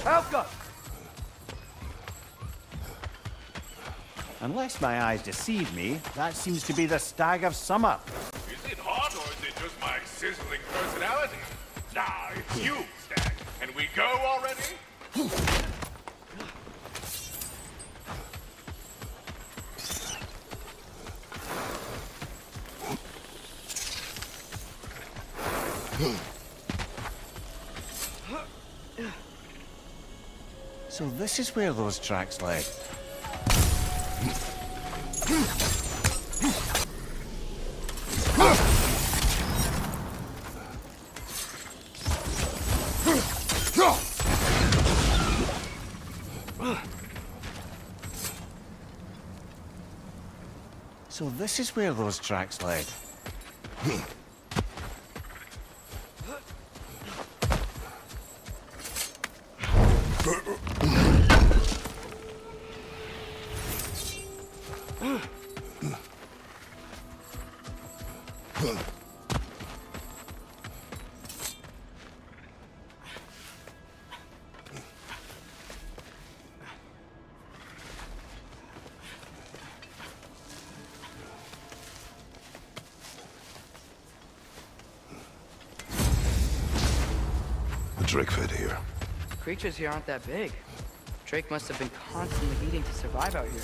Helga!
Unless my eyes deceive me, that seems to be the Stag of Summer.
Is it hot or is it just my sizzling personality? Nah, it's you, Stag. Can we go already?
So this is where those tracks led. So this is where those tracks led.
Drake fed here.
Creatures here aren't that big. Drake must have been constantly eating to survive out here.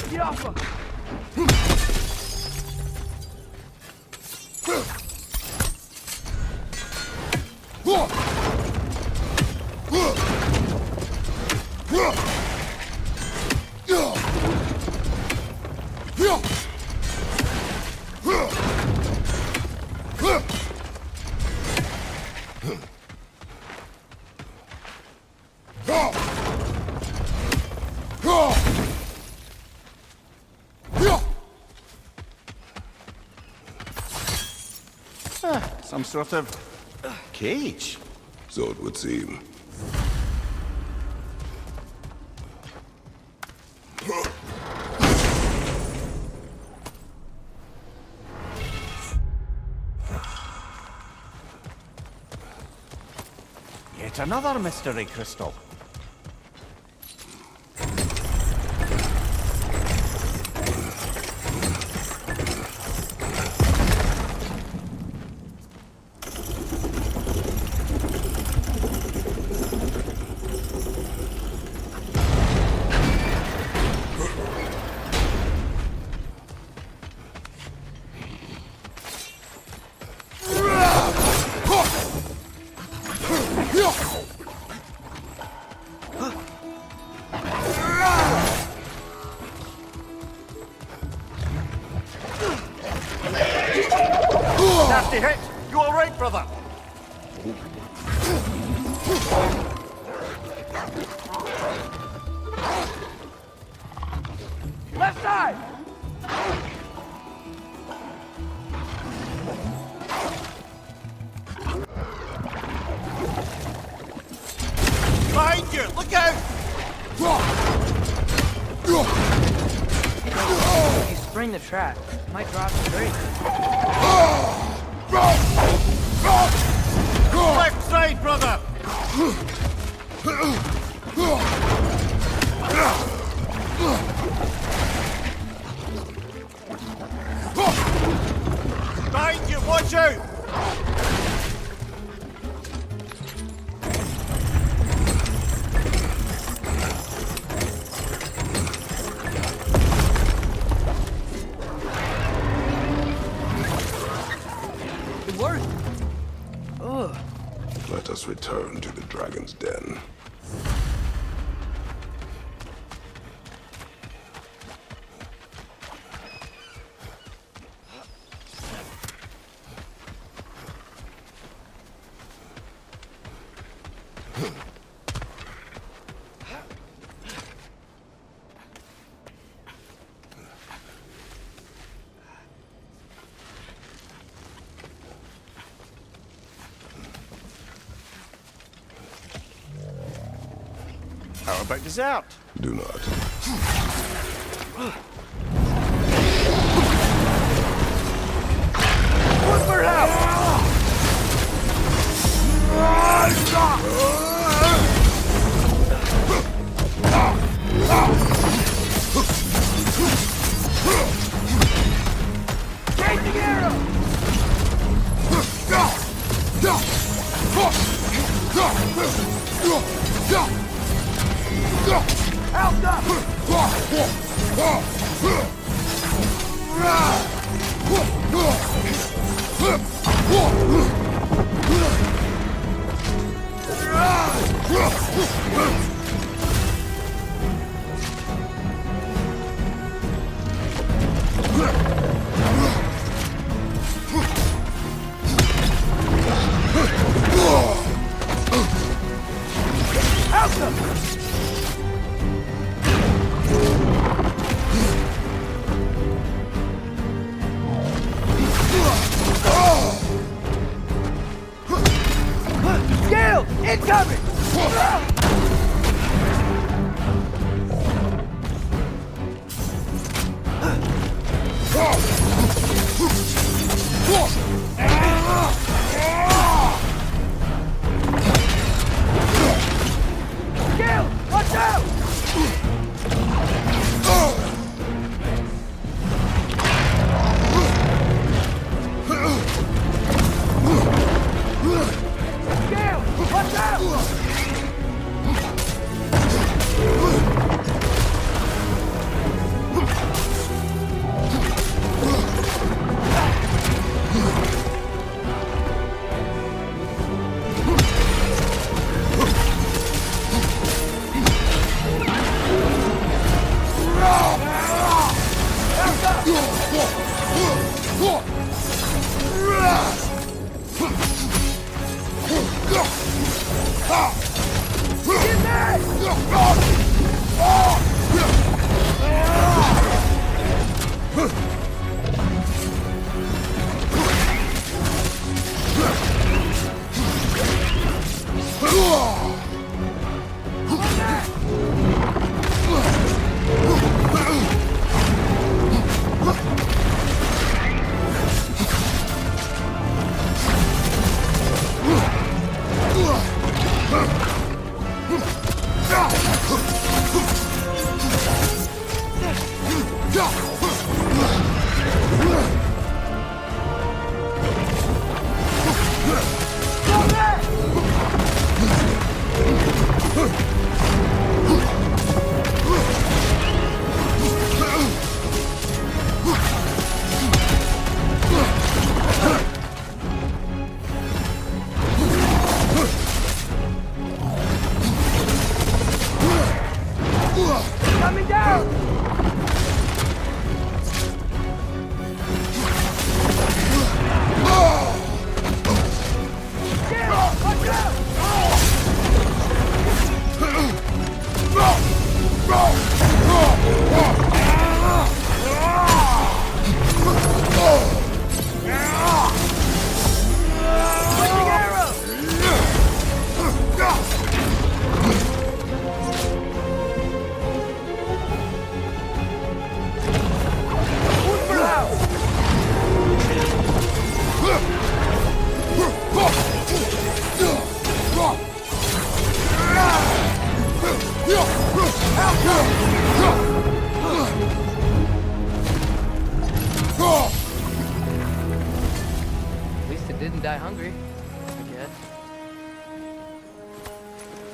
Get off him!
Some sort of cage.
So it would seem.
Yet another mystery crystal. Nasty hit! You all right, brother?
Left side!
Behind you! Look out!
If you spring the trap, it might drop straight.
Left side, brother! Behind you! Watch out!
It worked! Ugh.
Let us return to the dragon's den.
How about dessert?
Do not.
Whisper it out! Take the arrow! Out up! Gale! Incoming! Gale! Watch out! Gale! Watch out! Coming down! Watch out! Switching arrow! Whisper out! At least it didn't die hungry, I guess.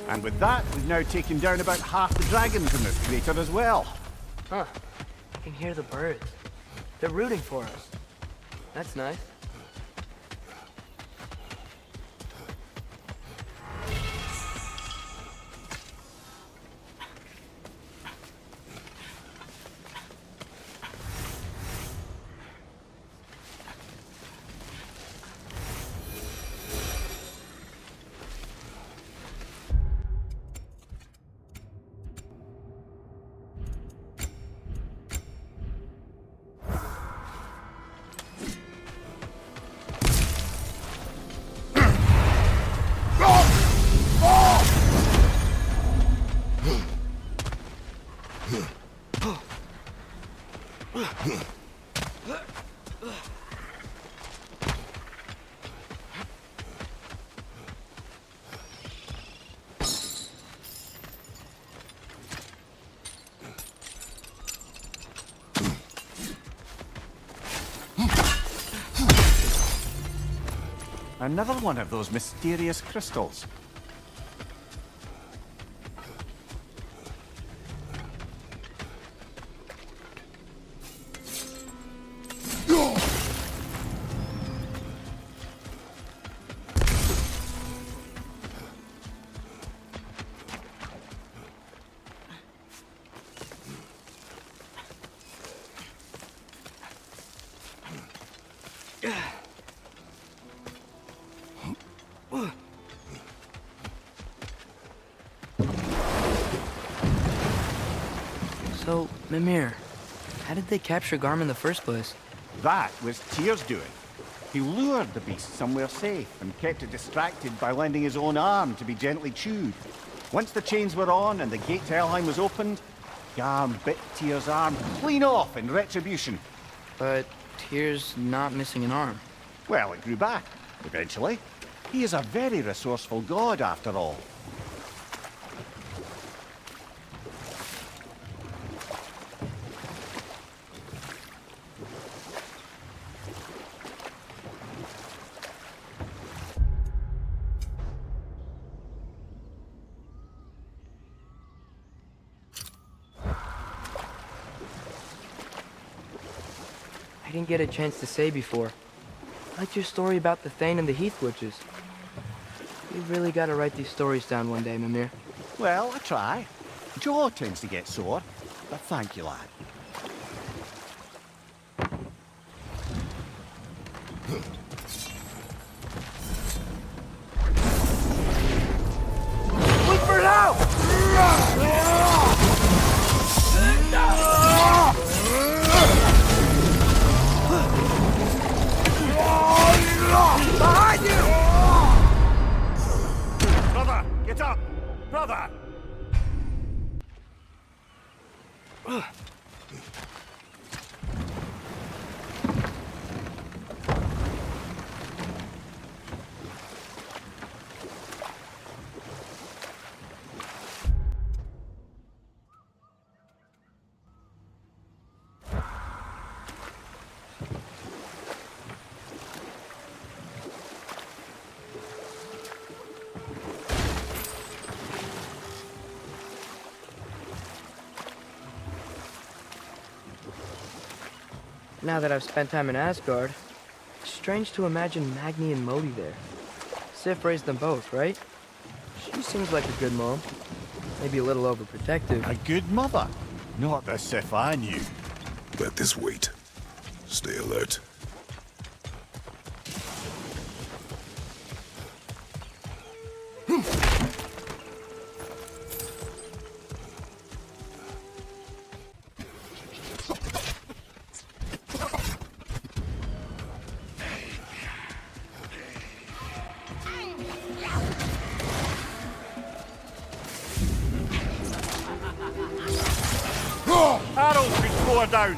And with that, we've now taken down about half the dragons in this crater as well.
Huh. I can hear the birds. They're rooting for us. That's nice.
Another one of those mysterious crystals.
So, Mimir, how did they capture Garm in the first place?
That was Tyr's doing. He lured the beast somewhere safe and kept it distracted by lending his own arm to be gently chewed. Once the chains were on and the gate to Helheim was opened, Garm bit Tyr's arm clean off in retribution.
But Tyr's not missing an arm.
Well, it grew back, eventually. He is a very resourceful god, after all.
I didn't get a chance to say before. I liked your story about the Thane and the Heath Witches. You really gotta write these stories down one day, Mimir.
Well, I try. Jaw tends to get sore, but thank you, lad.
Look for it out! Behind you!
Brother, get up! Brother!
Now that I've spent time in Asgard, it's strange to imagine Magni and Modi there. Sif raised them both, right? She seems like a good mom. Maybe a little overprotective.
A good mother. Not the Sif I knew.
Let this wait. Stay alert.
Arrows could slow her down.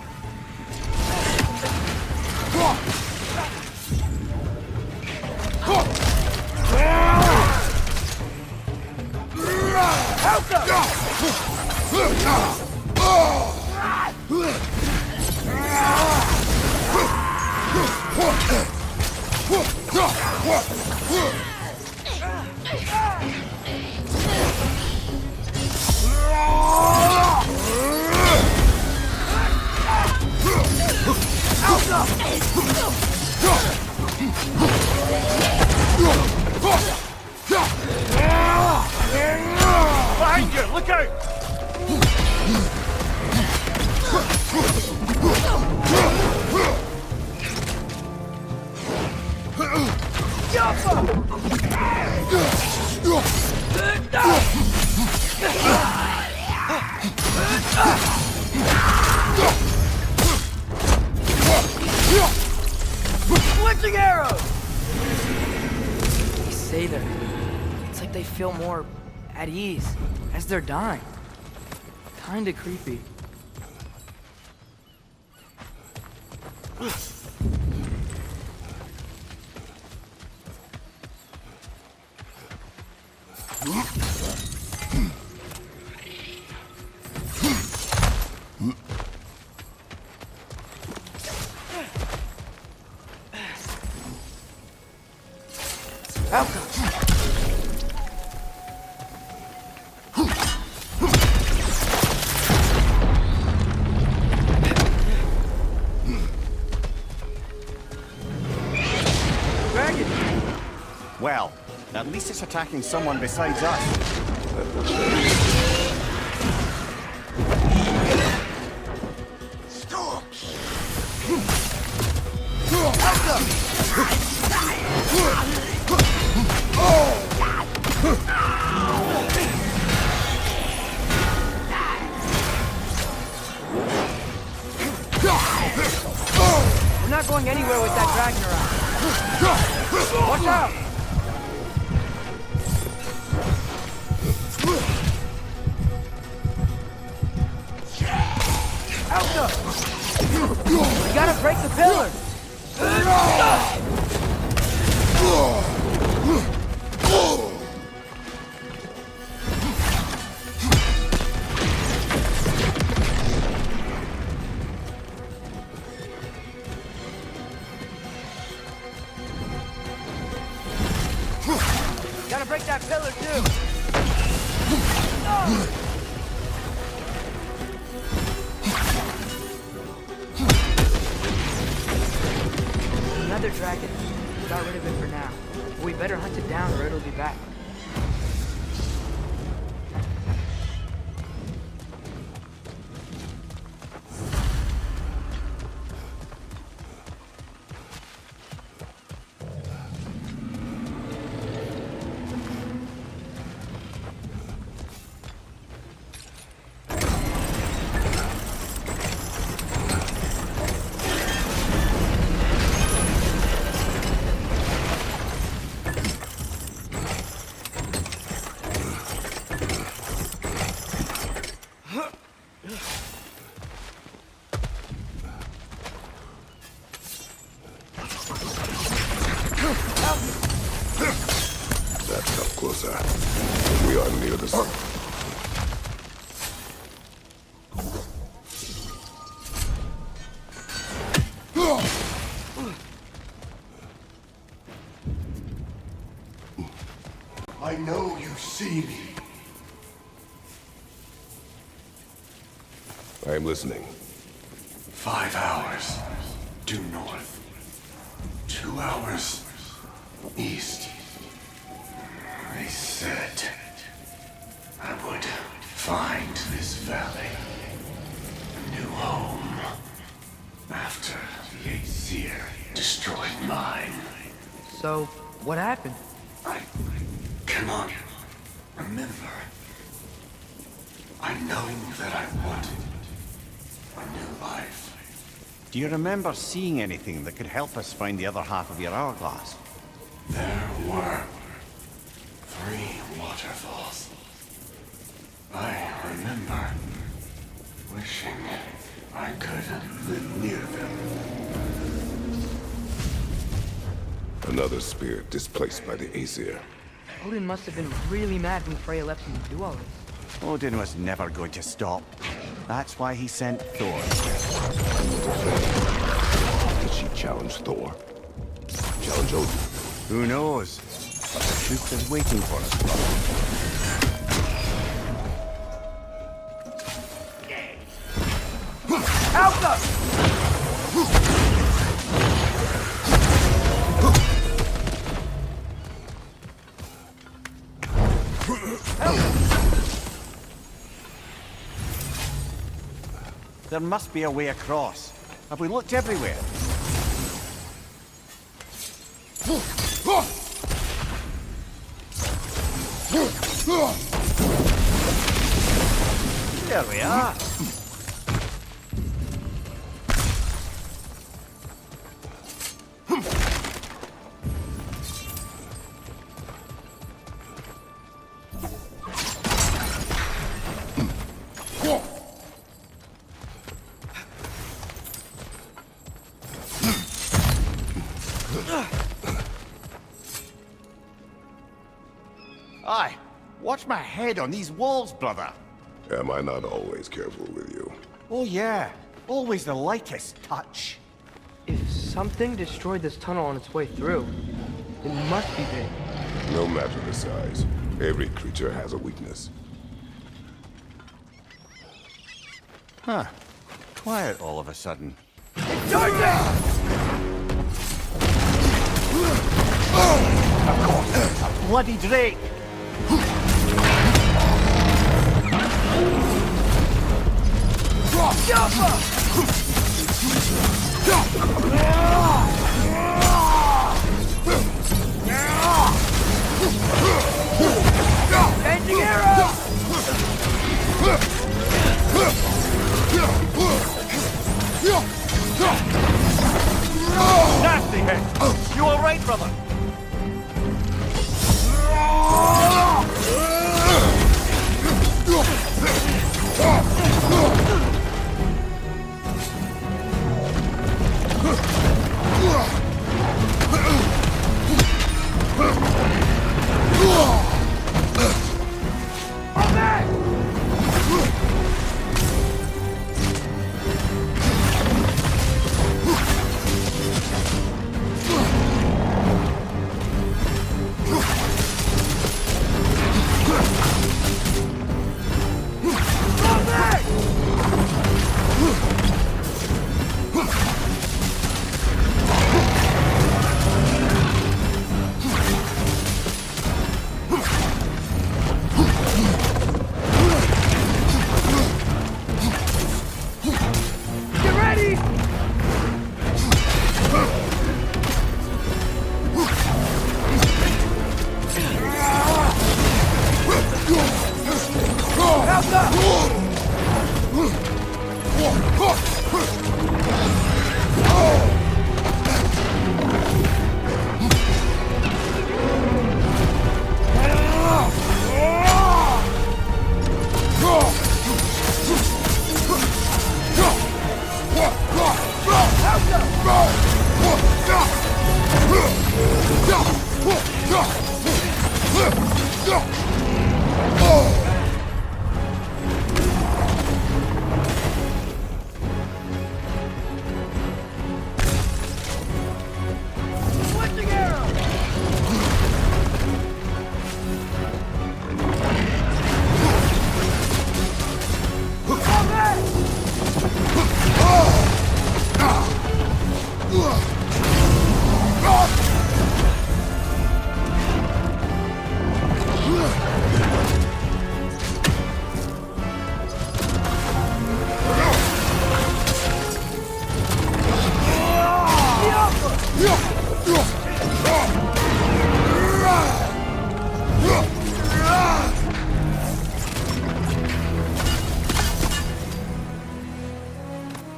Behind you, look out!
Switching arrows! They say they're... It's like they feel more at ease as they're dying. Kinda creepy. Dragon!
Well, at least it's attacking someone besides us.
We're not going anywhere with that dragon around. Watch out! We gotta break the pillar! Gotta break that pillar too! Another dragon. Got rid of it for now. We better hunt it down or it'll be back.
That's up closer. We are near the sun.
I know you see me.
I am listening.
5 hours due north. 2 hours east. They said I would find this valley a new home after the Aesir destroyed mine.
So, what happened?
I cannot remember. I know that I wanted a new life.
Do you remember seeing anything that could help us find the other half of your hourglass?
There were 3 waterfalls. I remember wishing I could live near them.
Another spirit displaced by the Aesir.
Odin must have been really mad when Freya left him to do all this.
Odin was never going to stop. That's why he sent Thor.
Did she challenge Thor? Challenge Odin?
Who knows? But the truth is waiting for us.
Alpha!
There must be a way across. Have we looked everywhere? There we are. Aye, watch my head on these walls, brother.
Am I not always careful with you?
Oh yeah, always the lightest touch.
If something destroyed this tunnel on its way through, it must be big.
No matter the size, every creature has a weakness.
Huh. Quiet all of a sudden. Of course, a bloody drake!
Changing arrow!
Nasty hit! You alright, brother?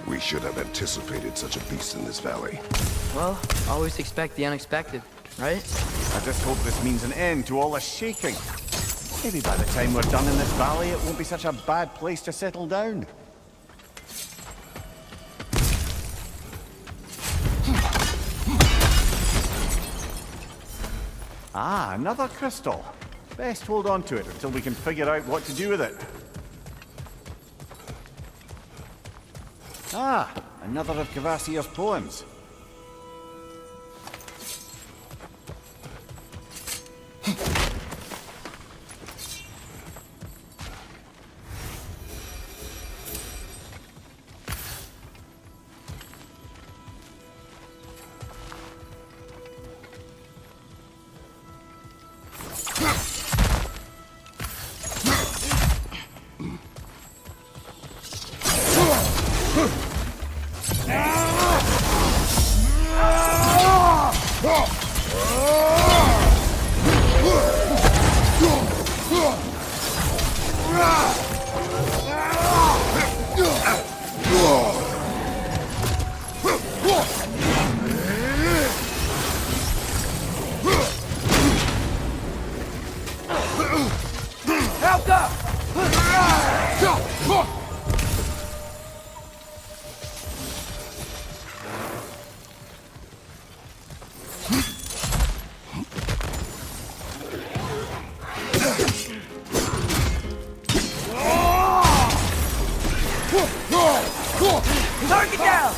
We should have anticipated such a beast in this valley.
Well, always expect the unexpected, right?
I just hope this means an end to all the shaking. Maybe by the time we're done in this valley, it won't be such a bad place to settle down. Ah, another crystal. Best hold on to it until we can figure out what to do with it. Ah, another of Kvasir's poems.
Target down!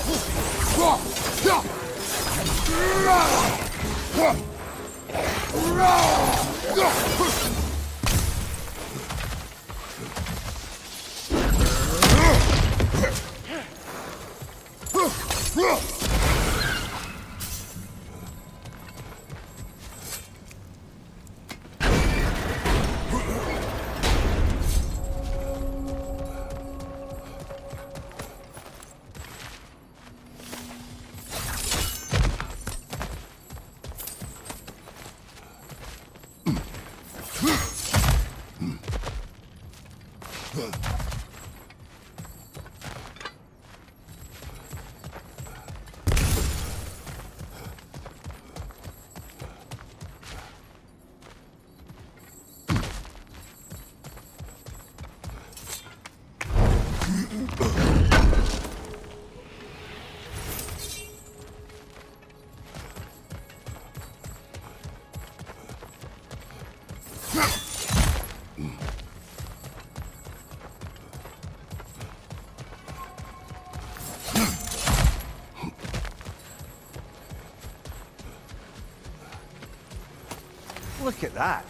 Look at that.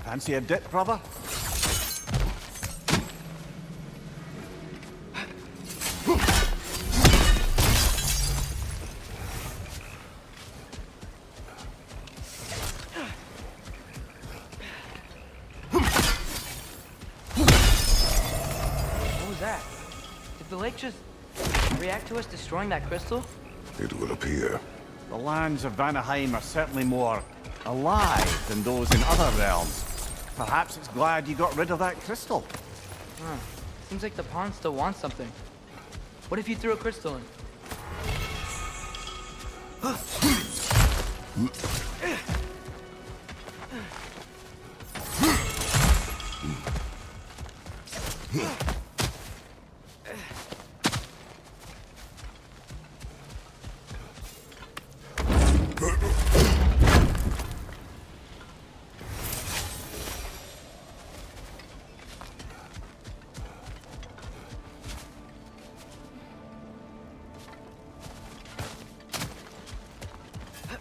Fancy a dip, brother?
What was that? Did the lake just react to us destroying that crystal?
It will appear.
The lands of Vanaheim are certainly more alive than those in other realms. Perhaps it's glad you got rid of that crystal.
Huh. Seems like the pawn still wants something. What if you threw a crystal in?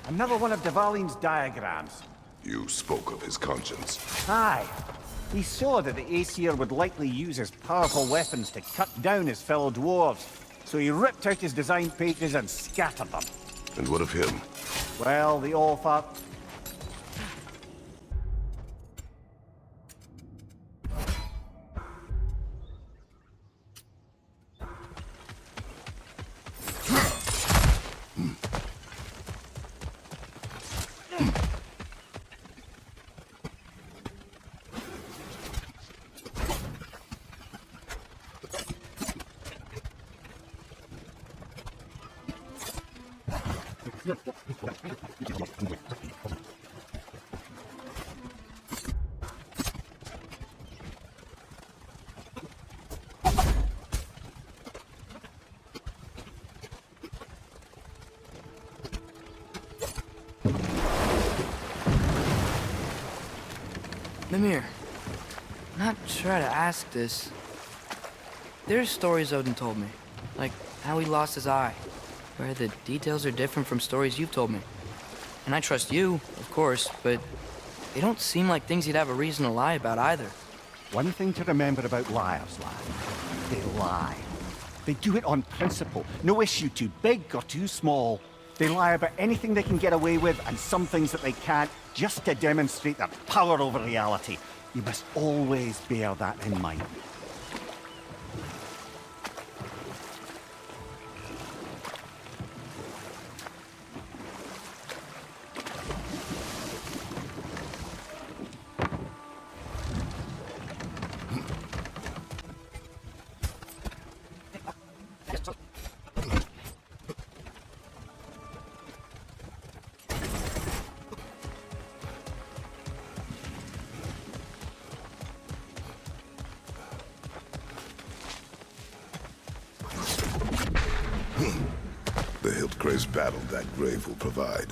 Another one of Dvalin's diagrams.
You spoke of his conscience.
Aye. He saw that the Aesir would likely use his powerful weapons to cut down his fellow dwarves, so he ripped out his design pages and scattered them.
And what of him?
Well, the author...
Mimir, not sure to ask this. There's stories Odin told me, like how he lost his eye, where the details are different from stories you've told me. And I trust you, of course, but they don't seem like things you'd have a reason to lie about either.
One thing to remember about liars, lad. They lie. They do it on principle. No issue too big or too small. They lie about anything they can get away with and some things that they can't, just to demonstrate their power over reality. You must always bear that in mind.
The Hildgrave's battle that grave will provide.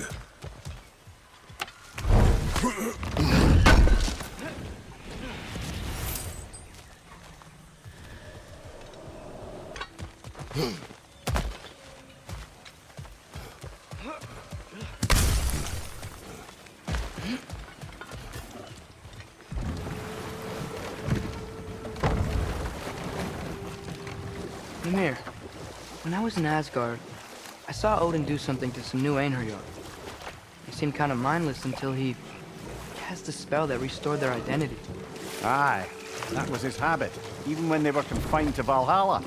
Ymir, when I was in Asgard, I saw Odin do something to some new Einherjar. They seemed kind of mindless until he cast a spell that restored their identity.
Aye, that was his habit, even when they were confined to Valhalla.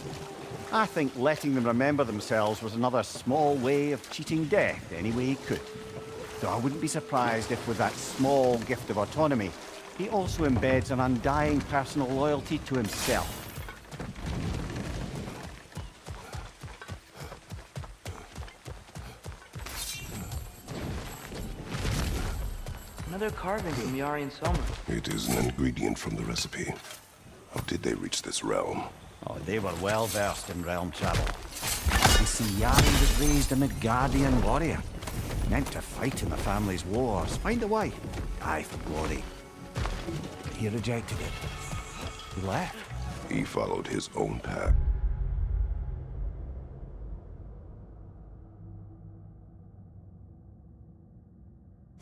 I think letting them remember themselves was another small way of cheating death any way he could. Though I wouldn't be surprised if with that small gift of autonomy, he also embeds an undying personal loyalty to himself.
Another carving from the Aryan Soma.
It is an ingredient from the recipe. How did they reach this realm?
Oh, they were well versed in realm travel. You see, Yari was raised a Midgardian warrior. Meant to fight in the family's wars, find a wife, die for glory. But he rejected it. He left.
He followed his own path.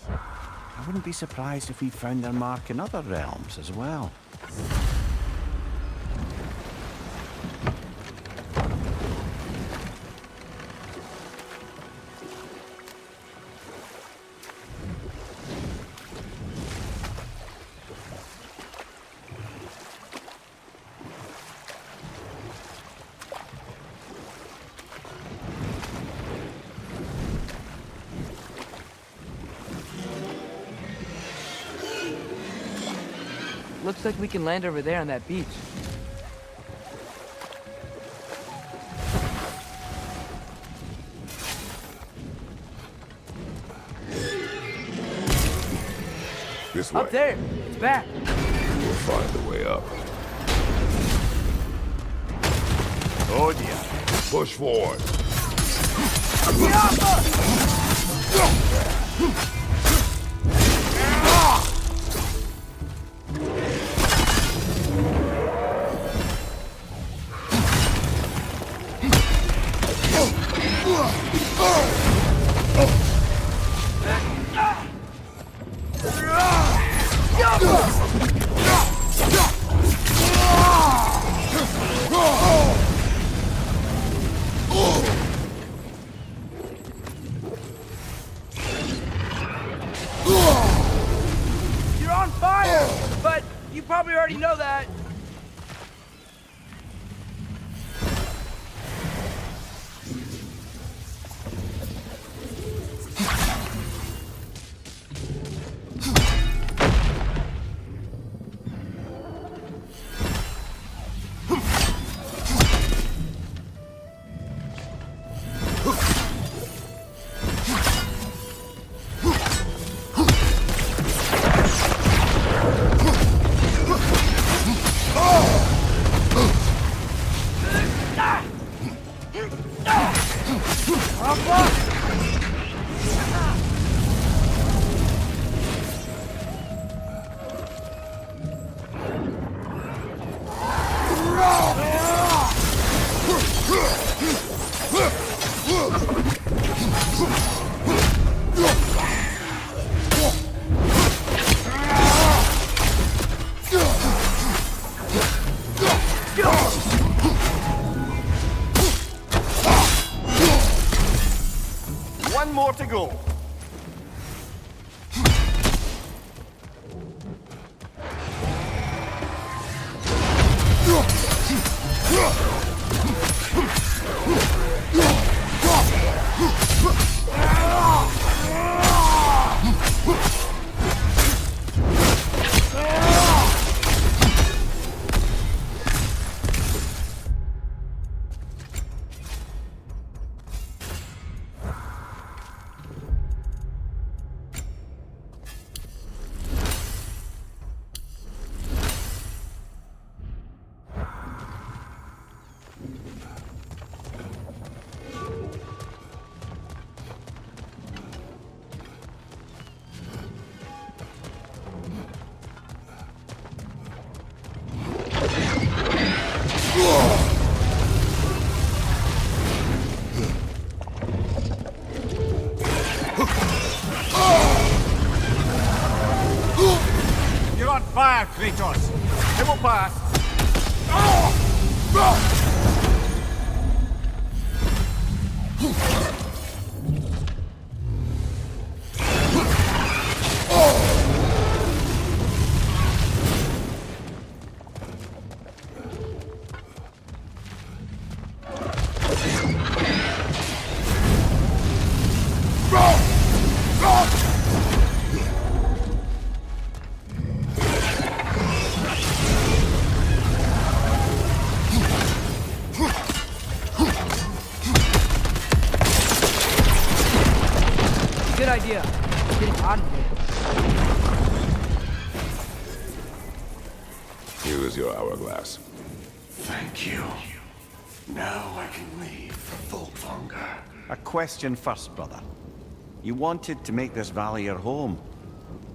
I wouldn't be surprised if we found their mark in other realms as well.
Looks like we can land over there on that beach.
This way.
Up there! It's back!
We'll find a way up.
Oh dear.
Push forward.
You're on fire! But you probably already know that.
One more to go. You're on fire, Kratos. It will pass.
Good idea. It's getting hot in here.
Here is your hourglass.
Thank you. Now I can leave for Volkvanger.
A question first, brother. You wanted to make this valley your home.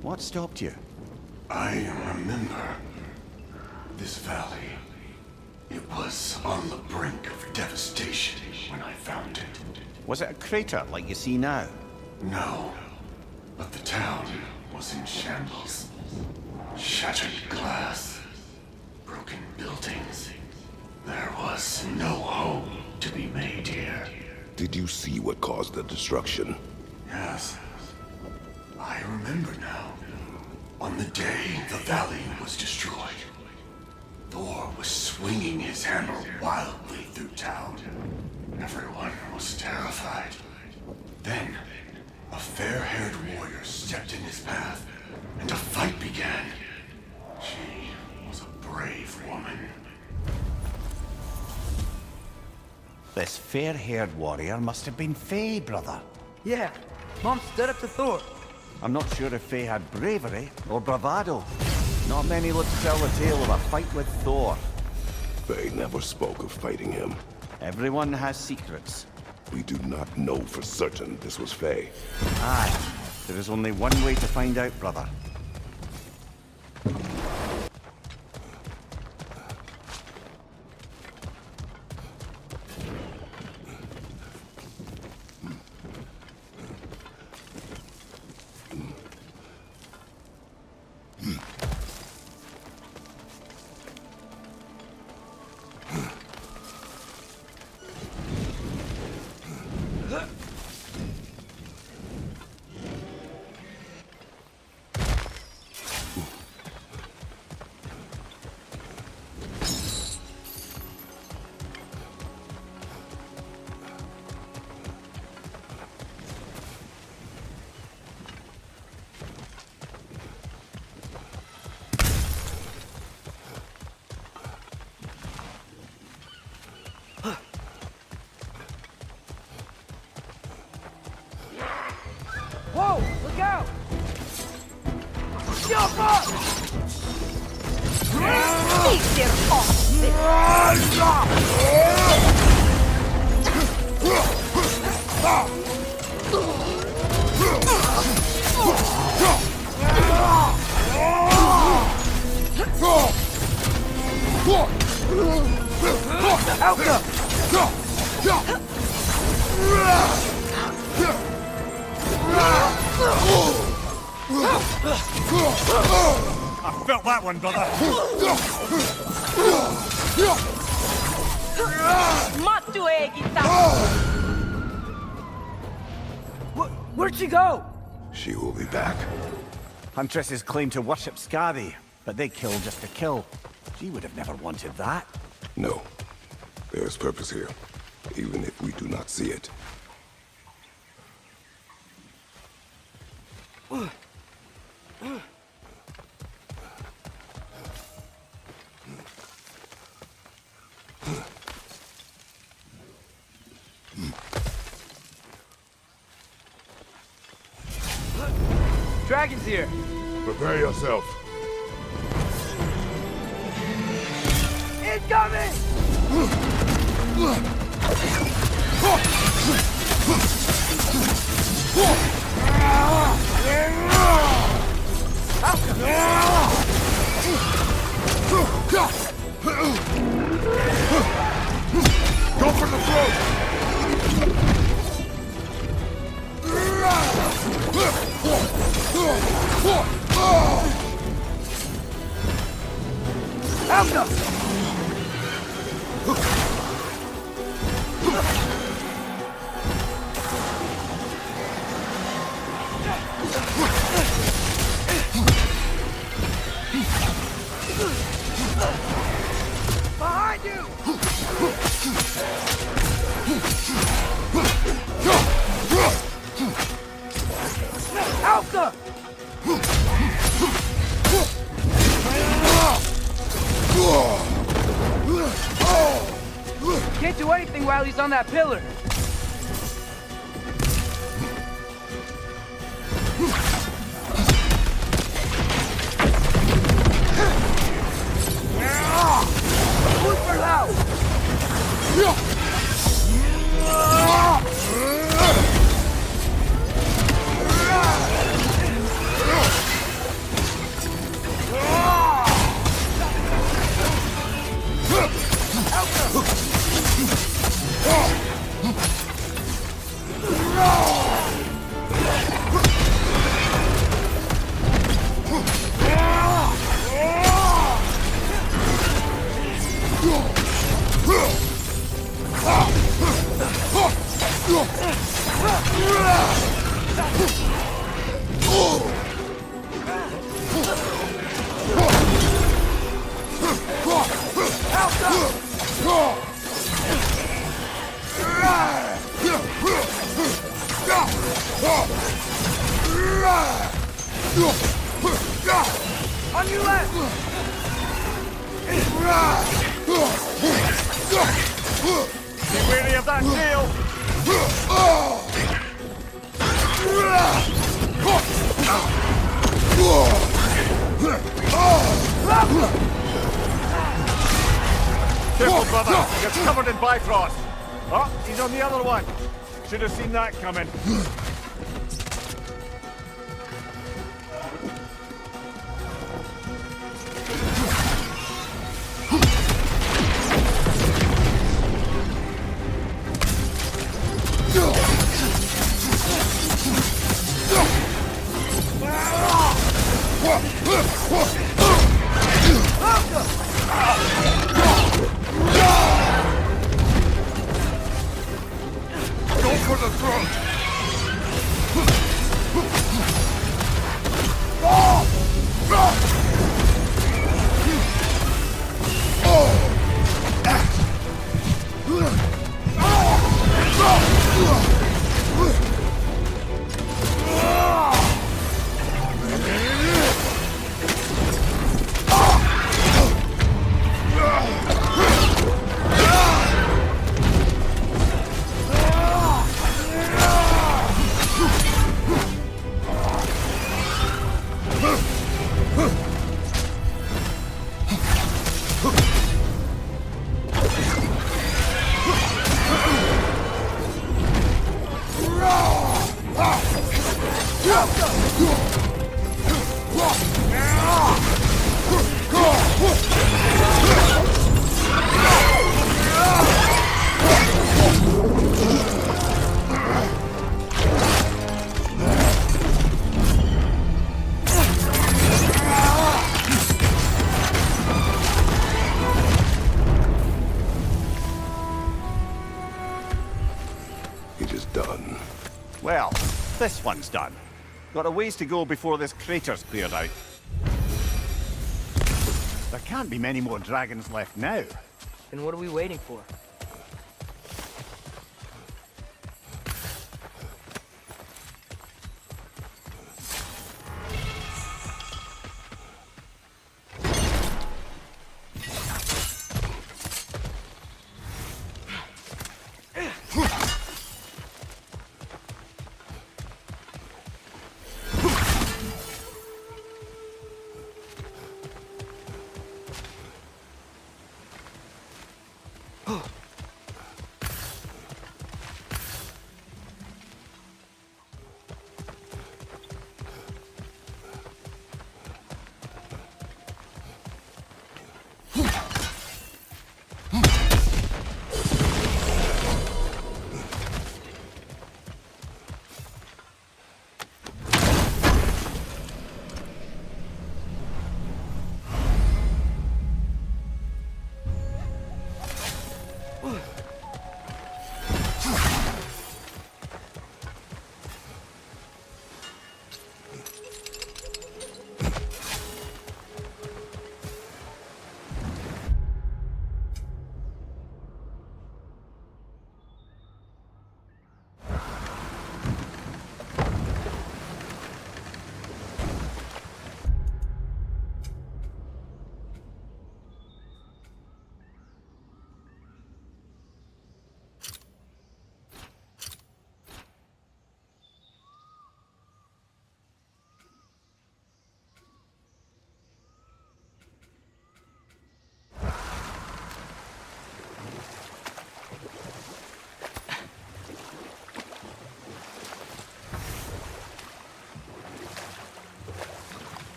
What stopped you?
I remember this valley. It was on the brink of devastation when I found it.
Was it a crater like you see now?
No, but the town was in shambles. Shattered glass, broken buildings. There was no home to be made here.
Did you see what caused the destruction?
Yes, I remember now. On the day the valley was destroyed, Thor was swinging his hammer wildly through town. Everyone was terrified. Then, a fair-haired warrior stepped in his path, and a fight began. She was a brave woman.
This fair-haired warrior must have been Faye, brother.
Yeah, Mom stood up to Thor.
I'm not sure if Faye had bravery or bravado. Not many look to tell the tale of a fight with Thor.
They never spoke of fighting him.
Everyone has secrets.
We do not know for certain this was Faye.
Aye, there is only one way to find out, brother.
Whoa, look out! Jump up!
I felt that one, brother.
Where'd she go?
She will be back.
Huntresses claim to worship Skadi, but they kill just to kill. She would have never wanted that.
No. There is purpose here, even if we do not see it.
Dragon's here.
Prepare yourself.
Incoming!
Go for the throat!
Alka! Alta! Can't do anything while he's on that pillar. Super loud! On your left!
Be wary of that tail! Careful, brother! You're covered in Bifrost! Oh, he's on the other one! Should have seen that coming.
Go for the throat! It is done.
Well, this one's done. Got a ways to go before this crater's cleared out. There can't be many more dragons left now.
Then what are we waiting for?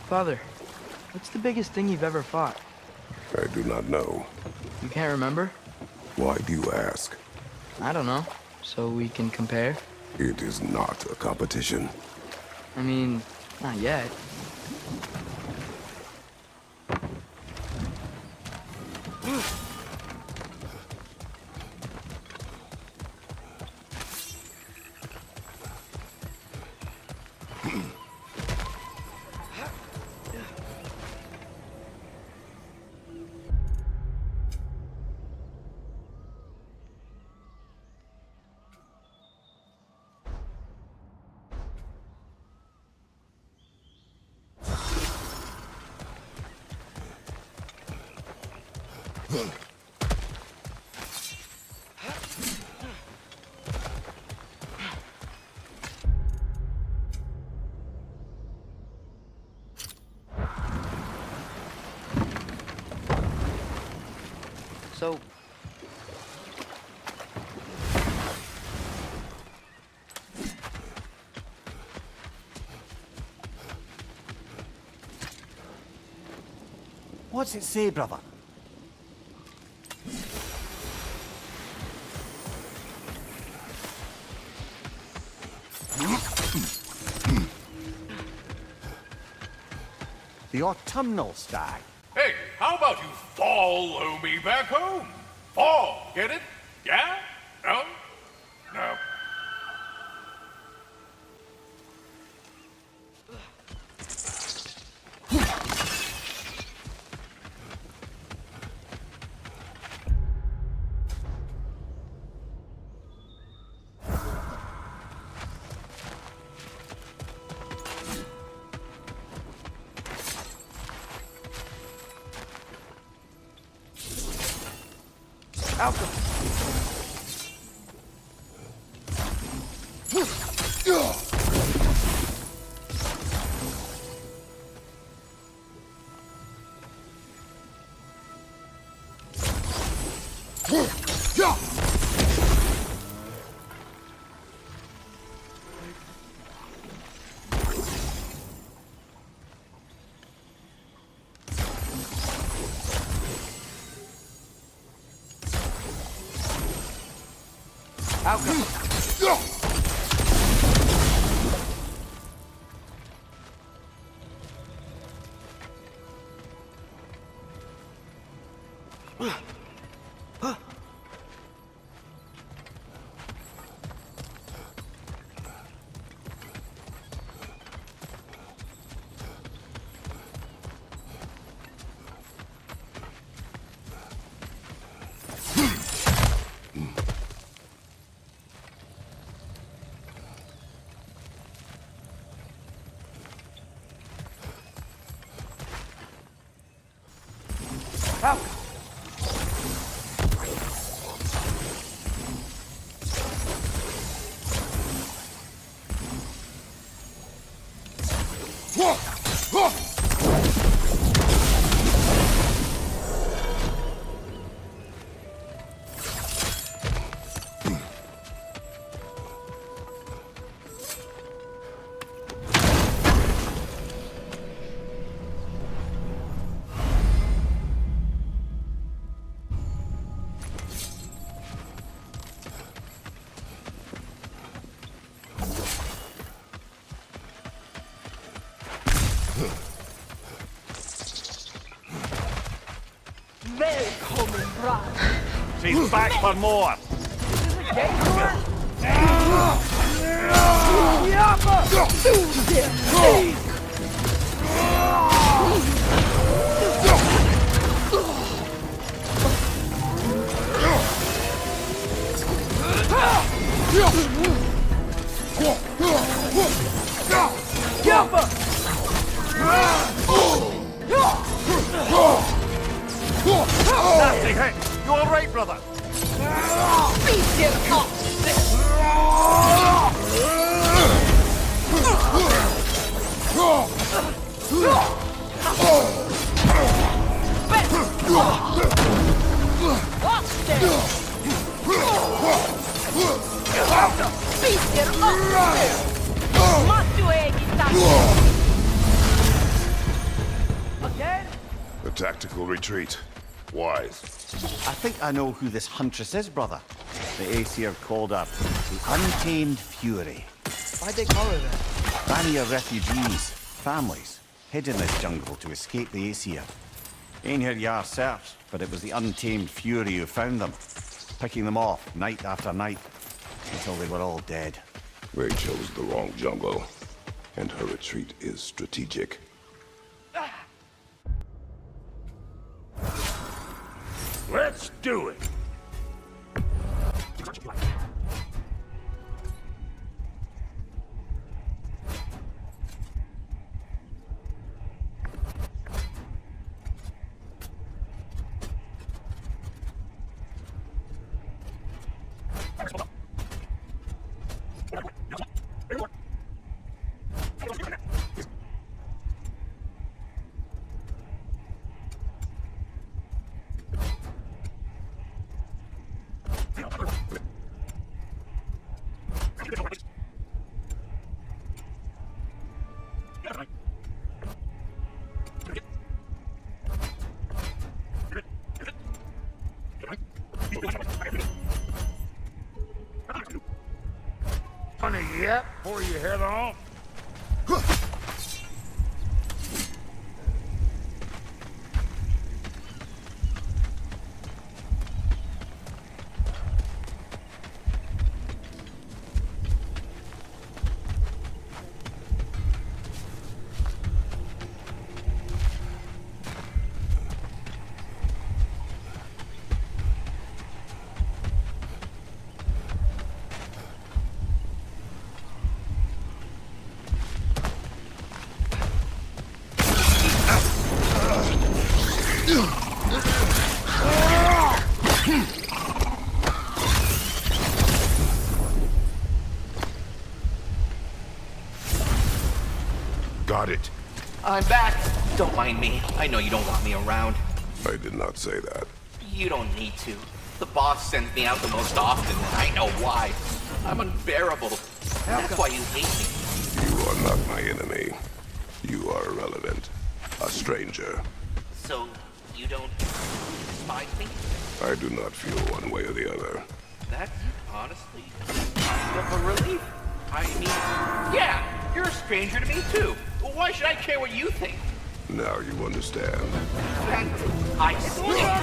Father, what's the biggest thing you've ever fought?
I do not know.
You can't remember?
Why do you ask?
I don't know. So we can compare?
It is not a competition.
I mean, not yet. So...
What's it say, brother? The autumnal stag.
Hey, how about you follow me back home? Fall, get it? Yeah? No? No.
She's back for more. Nasty hit. You all right, brother?
Tactical retreat. Wise.
I think I know who this huntress is, brother. The Aesir called her the Untamed Fury.
Why'd they call her that?
Vanir refugees, families, hid in this jungle to escape the Aesir. Ain't here yar search, but it was the Untamed Fury who found them, picking them off night after night, until they were all dead.
They chose the wrong jungle, and her retreat is strategic.
Let's do it! Money yet before you head off?
Got it.
I'm back. Don't mind me. I know you don't want me around.
I did not say that.
You don't need to. The boss sends me out the most often, and I know why. I'm unbearable. That's why you hate me.
You are not my enemy. You are irrelevant. A stranger.
So, you don't despise me?
I do not feel one way or the other.
That's honestly kind of a relief. I mean, yeah, you're a stranger to me too. Why should I care what you think?
Now you understand.
I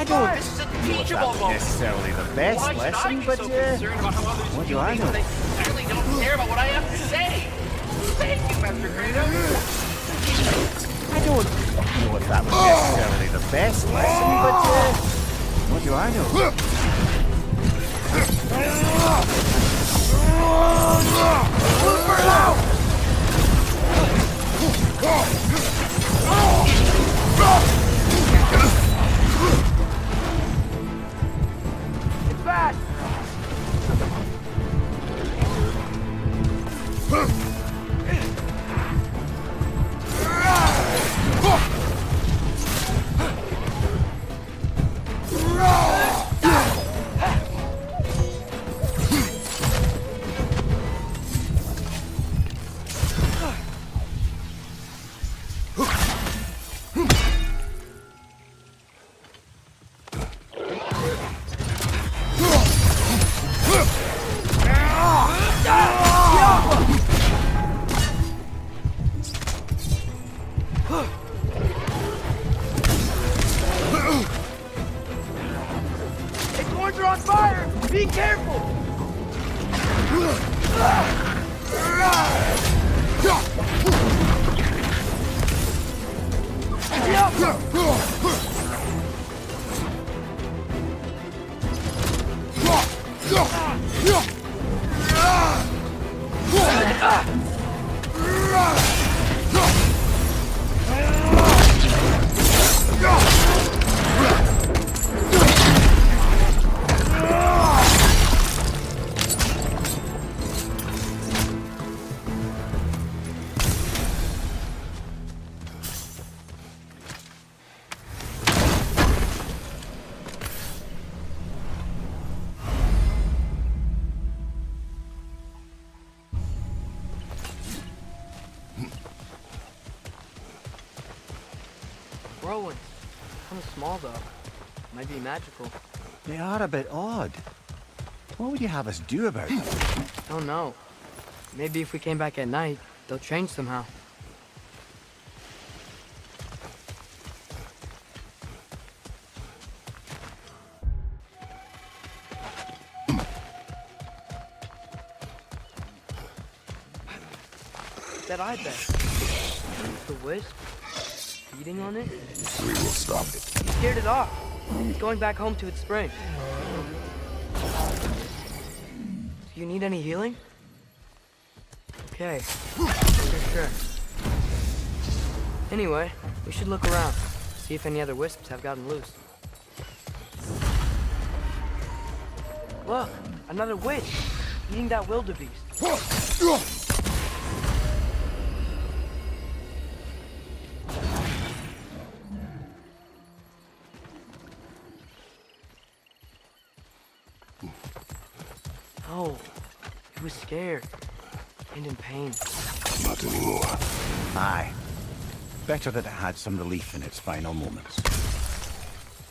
don't. This is a teachable moment.
Necessarily the best
Why should I
lesson,
be
but
so concerned about how others
what do
view
I
me
know?
when they clearly don't care about what I have to say? Thank you, Master Kratos.
I don't know if that was necessarily the best lesson, but what do I know?
It's bad! Be careful! kind of small, though. Might be magical.
They are a bit odd. What would you have us do about them?
Don't know. Maybe if we came back at night, they'll change somehow. That eye bag. The wisp? Feeding on it?
We will stop it.
He scared it off. It's going back home to its spring. Do you need any healing? Okay. For sure. Anyway, we should look around. See if any other wisps have gotten loose. Look! Another wisp! Eating that wildebeest. Oh, he was scared and in pain.
Not anymore.
Aye. Better that it had some relief in its final moments.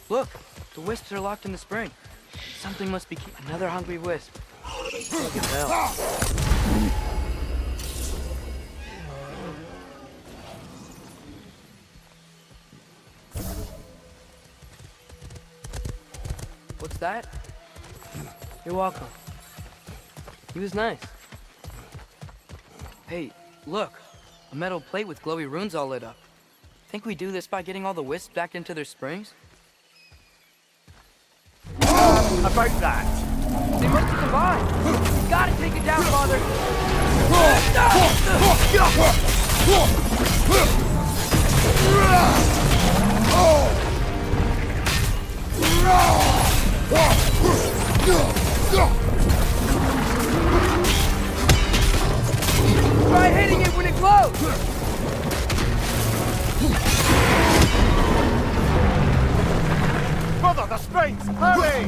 Look, the wisps are locked in the spring. Something must be another hungry wisp. Look at that. What's that? You're welcome. He was nice. Hey, look. A metal plate with glowy runes all lit up. Think we do this by getting all the wisps back into their springs?
About that.
They must have combined. We gotta take it down, Father. Try hitting it when it glows!
Brother, the springs! Hurry!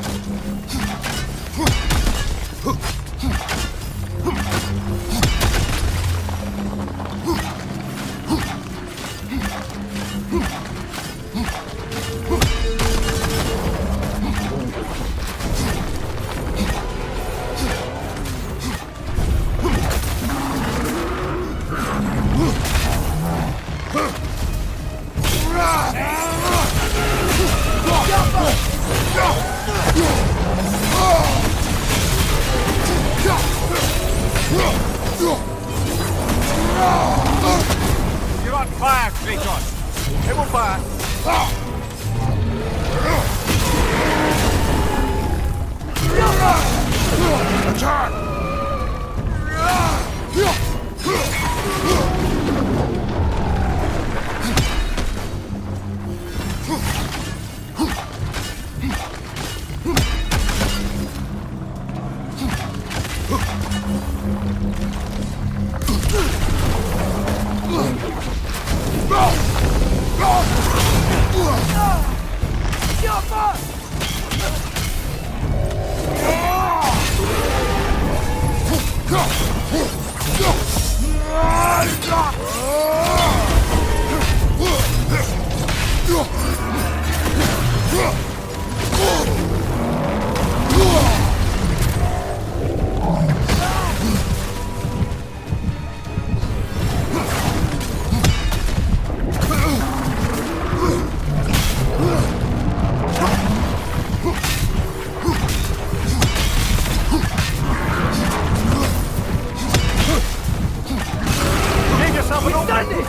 You're on fire, Kratos! It will pass! Attack!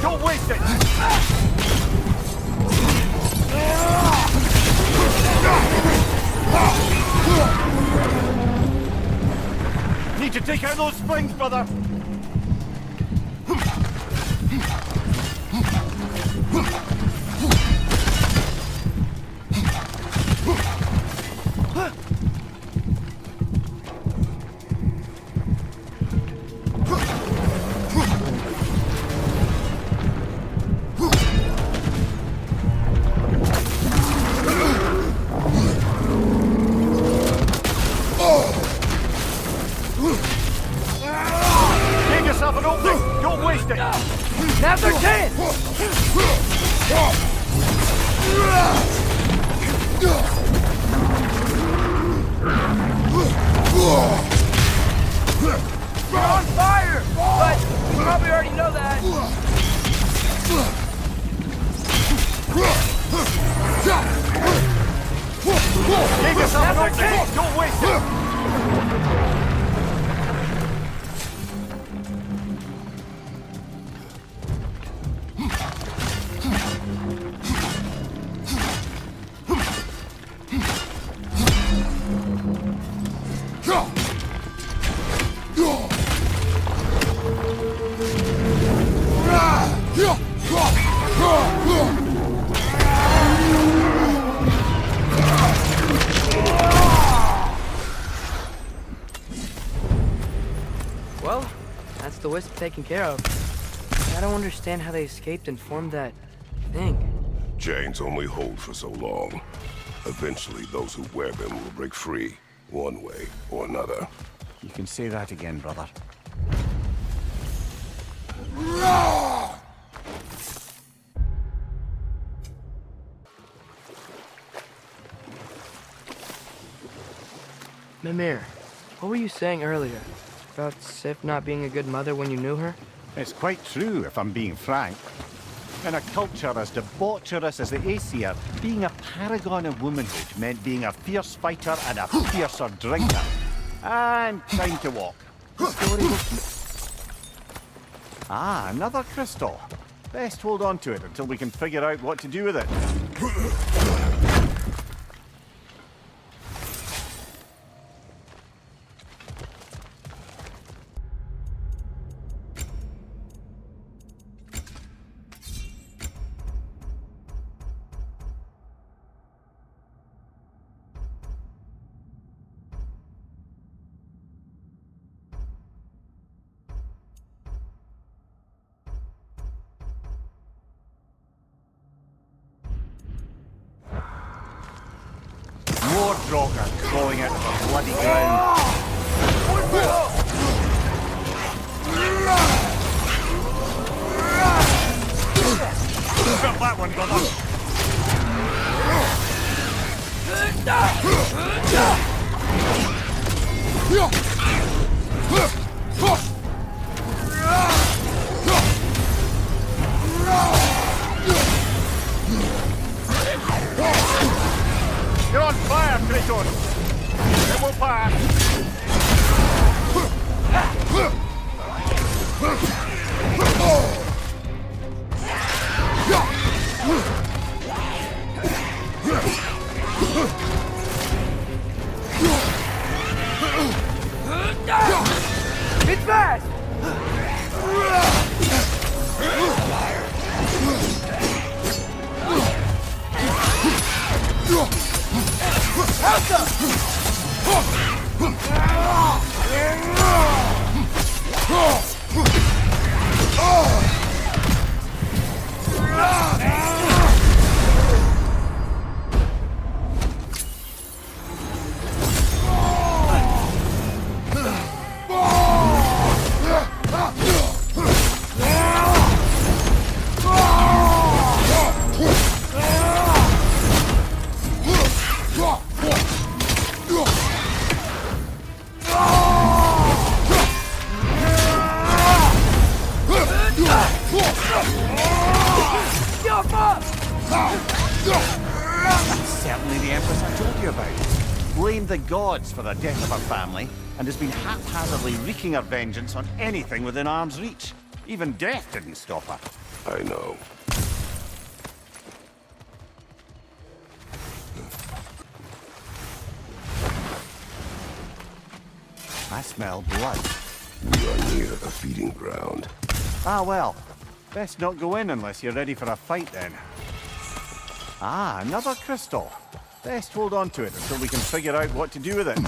Don't waste it! Need to take out those springs, brother!
Now they're dead! You're on fire! But you probably already know that.
Give yourself an opening! Don't waste it!
Well, that's the wisp taken care of. I don't understand how they escaped and formed that thing.
Chains only hold for so long. Eventually, those who wear them will break free, one way or another.
You can say that again, brother.
Mimir, what were you saying earlier? About Sif not being a good mother when you knew her?
It's quite true, if I'm being frank. In a culture as debaucherous as the Aesir, being a paragon of womanhood meant being a fierce fighter and a fiercer drinker. And time to walk. The story will keep. Ah, another crystal. Best hold on to it until we can figure out what to do with it. More Draugr crawling out of the bloody ground. Got that one, brother. You're on fire, Kratos! It will pass!
It's fast!
Certainly the Empress I told you about. Blamed the gods for the death of her family, and has been haphazardly wreaking her vengeance on anything within arm's reach. Even death didn't stop her.
I know.
I smell blood.
We are near a feeding ground.
Ah, well. Best not go in unless you're ready for a fight, then. Ah, another crystal. Best hold on to it until we can figure out what to do with it.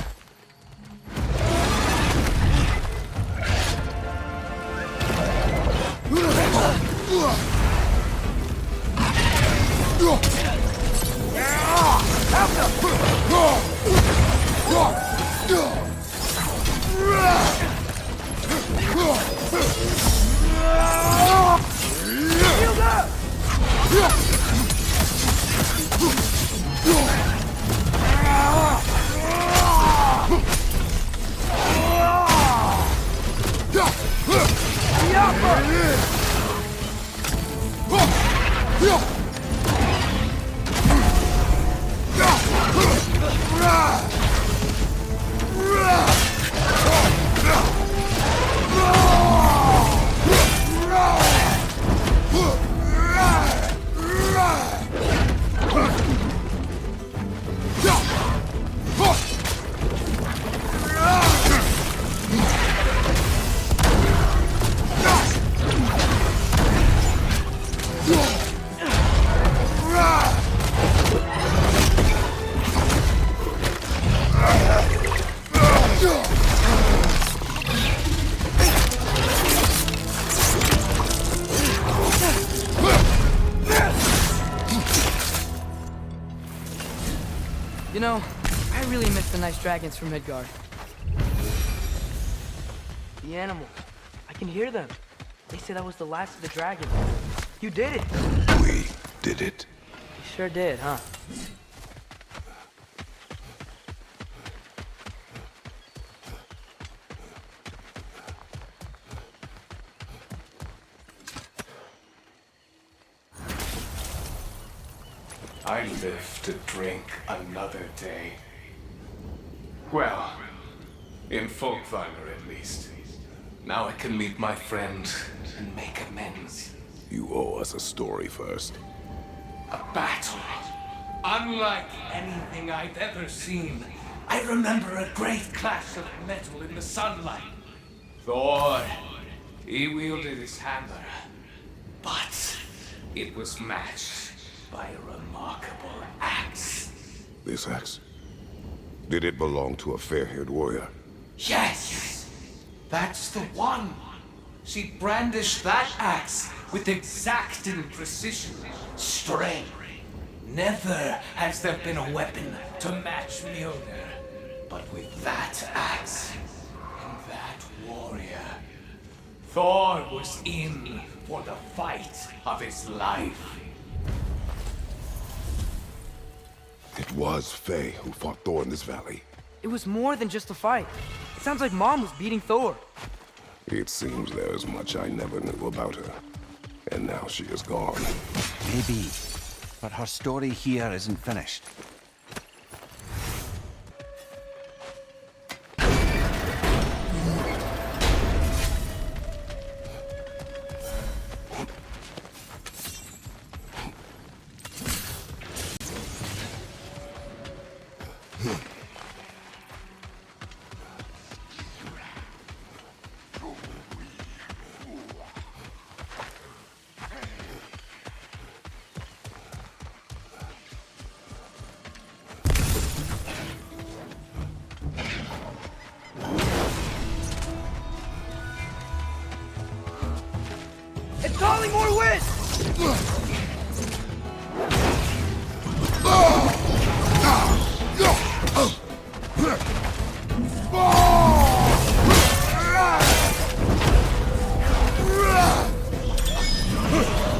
You know, I really miss the nice dragons from Midgard. The animals. I can hear them. They say that was the last of the dragons. You did it!
We did it.
You sure did, huh?
I live to drink another day. Well, in Folkvanger at least. Now I can meet my friend and make amends.
You owe us a story first.
A battle. Unlike anything I've ever seen. I remember a great clash of metal in the sunlight. Thor, he wielded his hammer. But it was matched by a remarkable axe.
This axe? Did it belong to a fair-haired warrior?
Yes! That's the one! She brandished that axe with exacting precision, strength. Never has there been a weapon to match Mjolnir. But with that axe and that warrior, Thor was in for the fight of his life.
It was Faye who fought Thor in this valley.
It was more than just a fight. It sounds like Mom was beating Thor.
It seems there is much I never knew about her. And now she is gone.
Maybe. But her story here isn't finished.
It's calling more wind!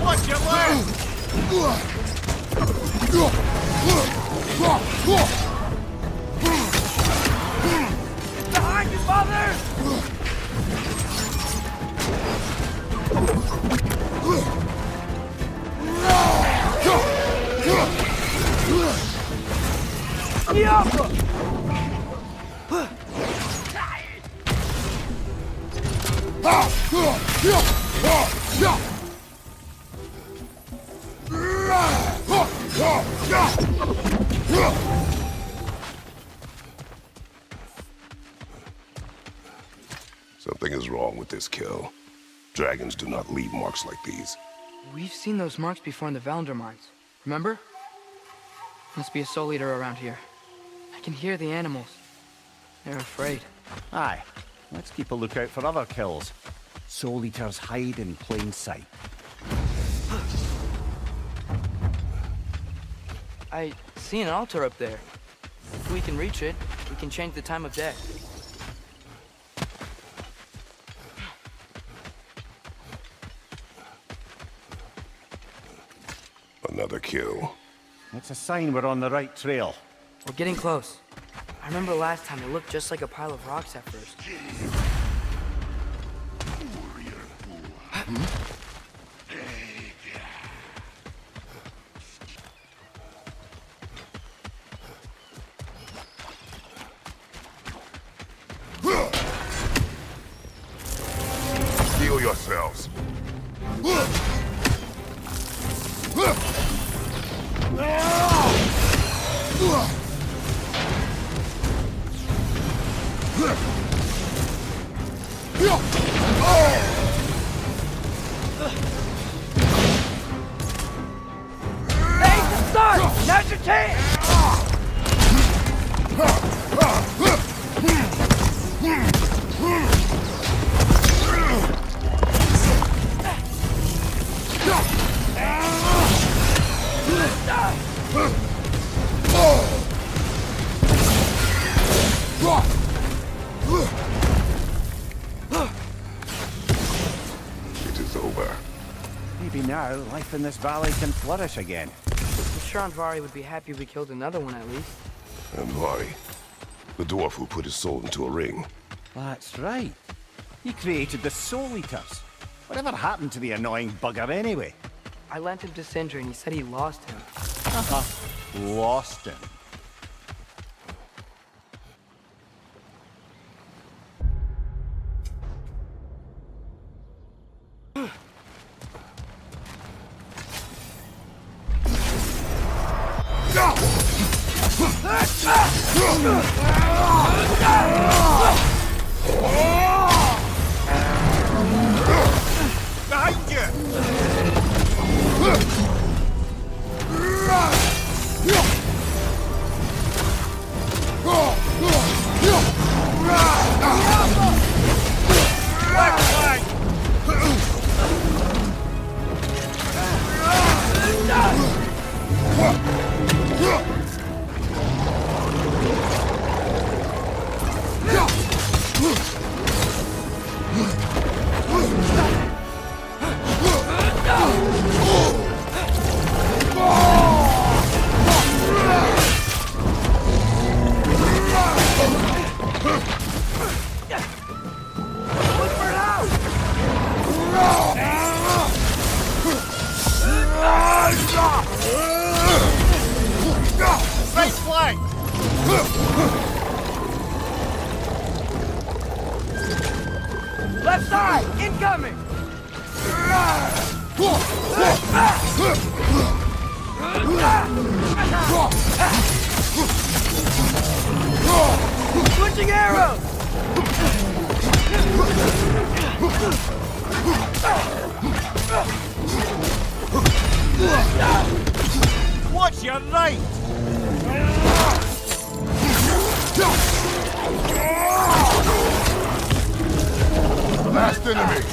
Watch your left!
Behind you, father!
Something is wrong with this kill. Dragons do not leave marks like these.
We've seen those marks before in the Valendar mines. Remember? Must be a soul eater around here. I can hear the animals. They're afraid.
Aye. Let's keep a lookout for other kills. Soul Eaters hide in plain sight.
I see an altar up there. If we can reach it, we can change the time of day.
Another kill.
It's a sign we're on the right trail.
We're getting close. I remember last time it looked just like a pile of rocks at first.
Heal yourselves.
Hey, start! Now's your chance!
Maybe now life in this valley can flourish again.
I'm sure Aunt Vari would be happy we killed another one at least.
And Vari, the dwarf who put his soul into a ring.
That's right. He created the Soul Eaters. Whatever happened to the annoying bugger anyway?
I lent him to Sindri and he said he lost him.
Lost him. Behind
Left side! Incoming! Switching arrows!
Watch your right!
Last enemy!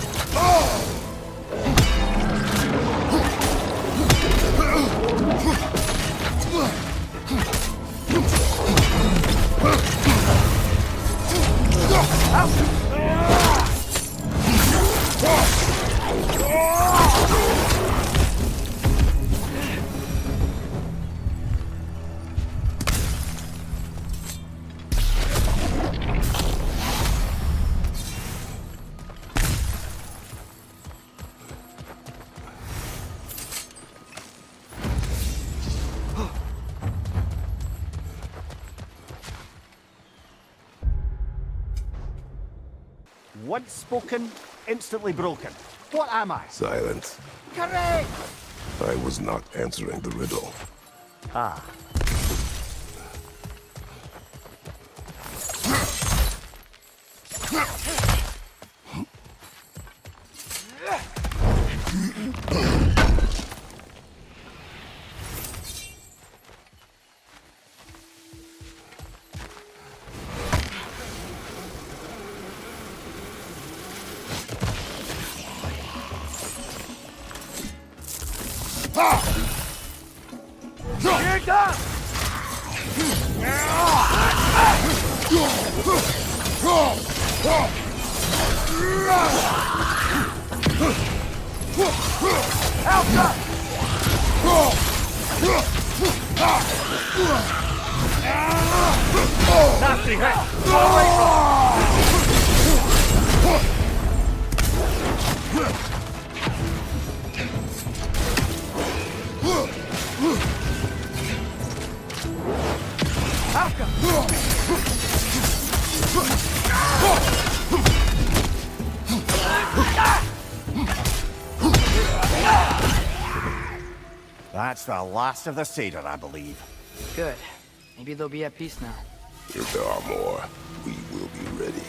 Once spoken, instantly broken. What am I?
Silence.
Correct!
I was not answering the riddle.
Ah.
Here it comes! Alpha!
Nasty hit! That's the last of the Seder, I believe.
Good. Maybe they'll be at peace now.
If there are more, we will be ready.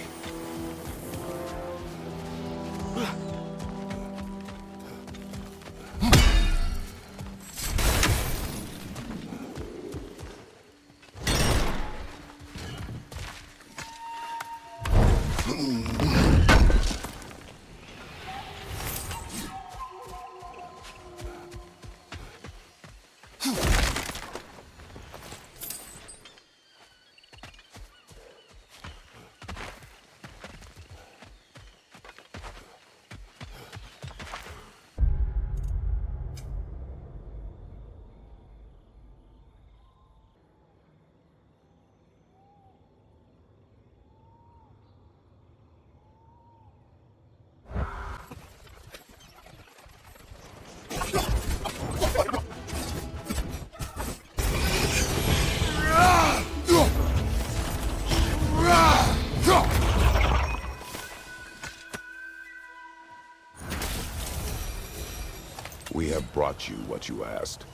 We have brought you what you asked.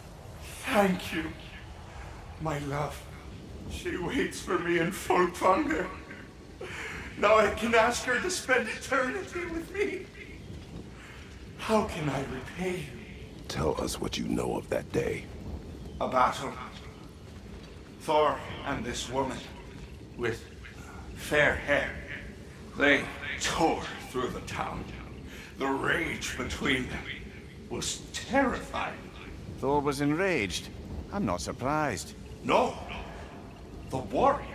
Thank you, my love. She waits for me in Folkvanger. Now I can ask her to spend eternity with me. How can I repay you?
Tell us what you know of that day.
A battle. Thor and this woman with fair hair. They tore through the town. The rage between them was terrifying.
Thor was enraged. I'm not surprised.
No, the warrior.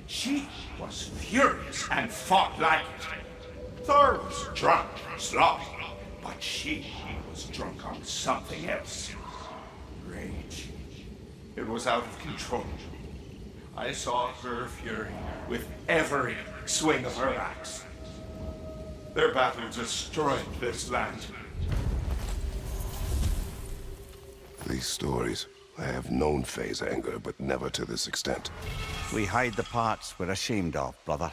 She was furious and fought like it. Thor was drunk, sloppy, but she was drunk on something else. Rage. It was out of control. I saw her fury with every swing of her axe. Their battle destroyed this land.
These stories, I have known Faye's anger, but never to this extent.
We hide the parts we're ashamed of, brother.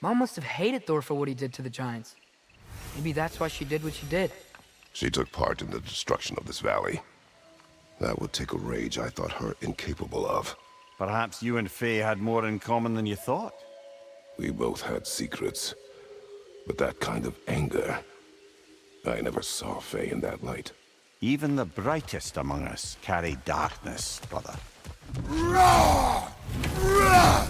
Mom must have hated Thor for what he did to the giants. Maybe that's why she did what she did.
She took part in the destruction of this valley. That would take a rage I thought her incapable of.
Perhaps you and Faye had more in common than you thought.
We both had secrets. But that kind of anger, I never saw Faye in that light.
Even the brightest among us carry darkness, brother.
Rah! Rah!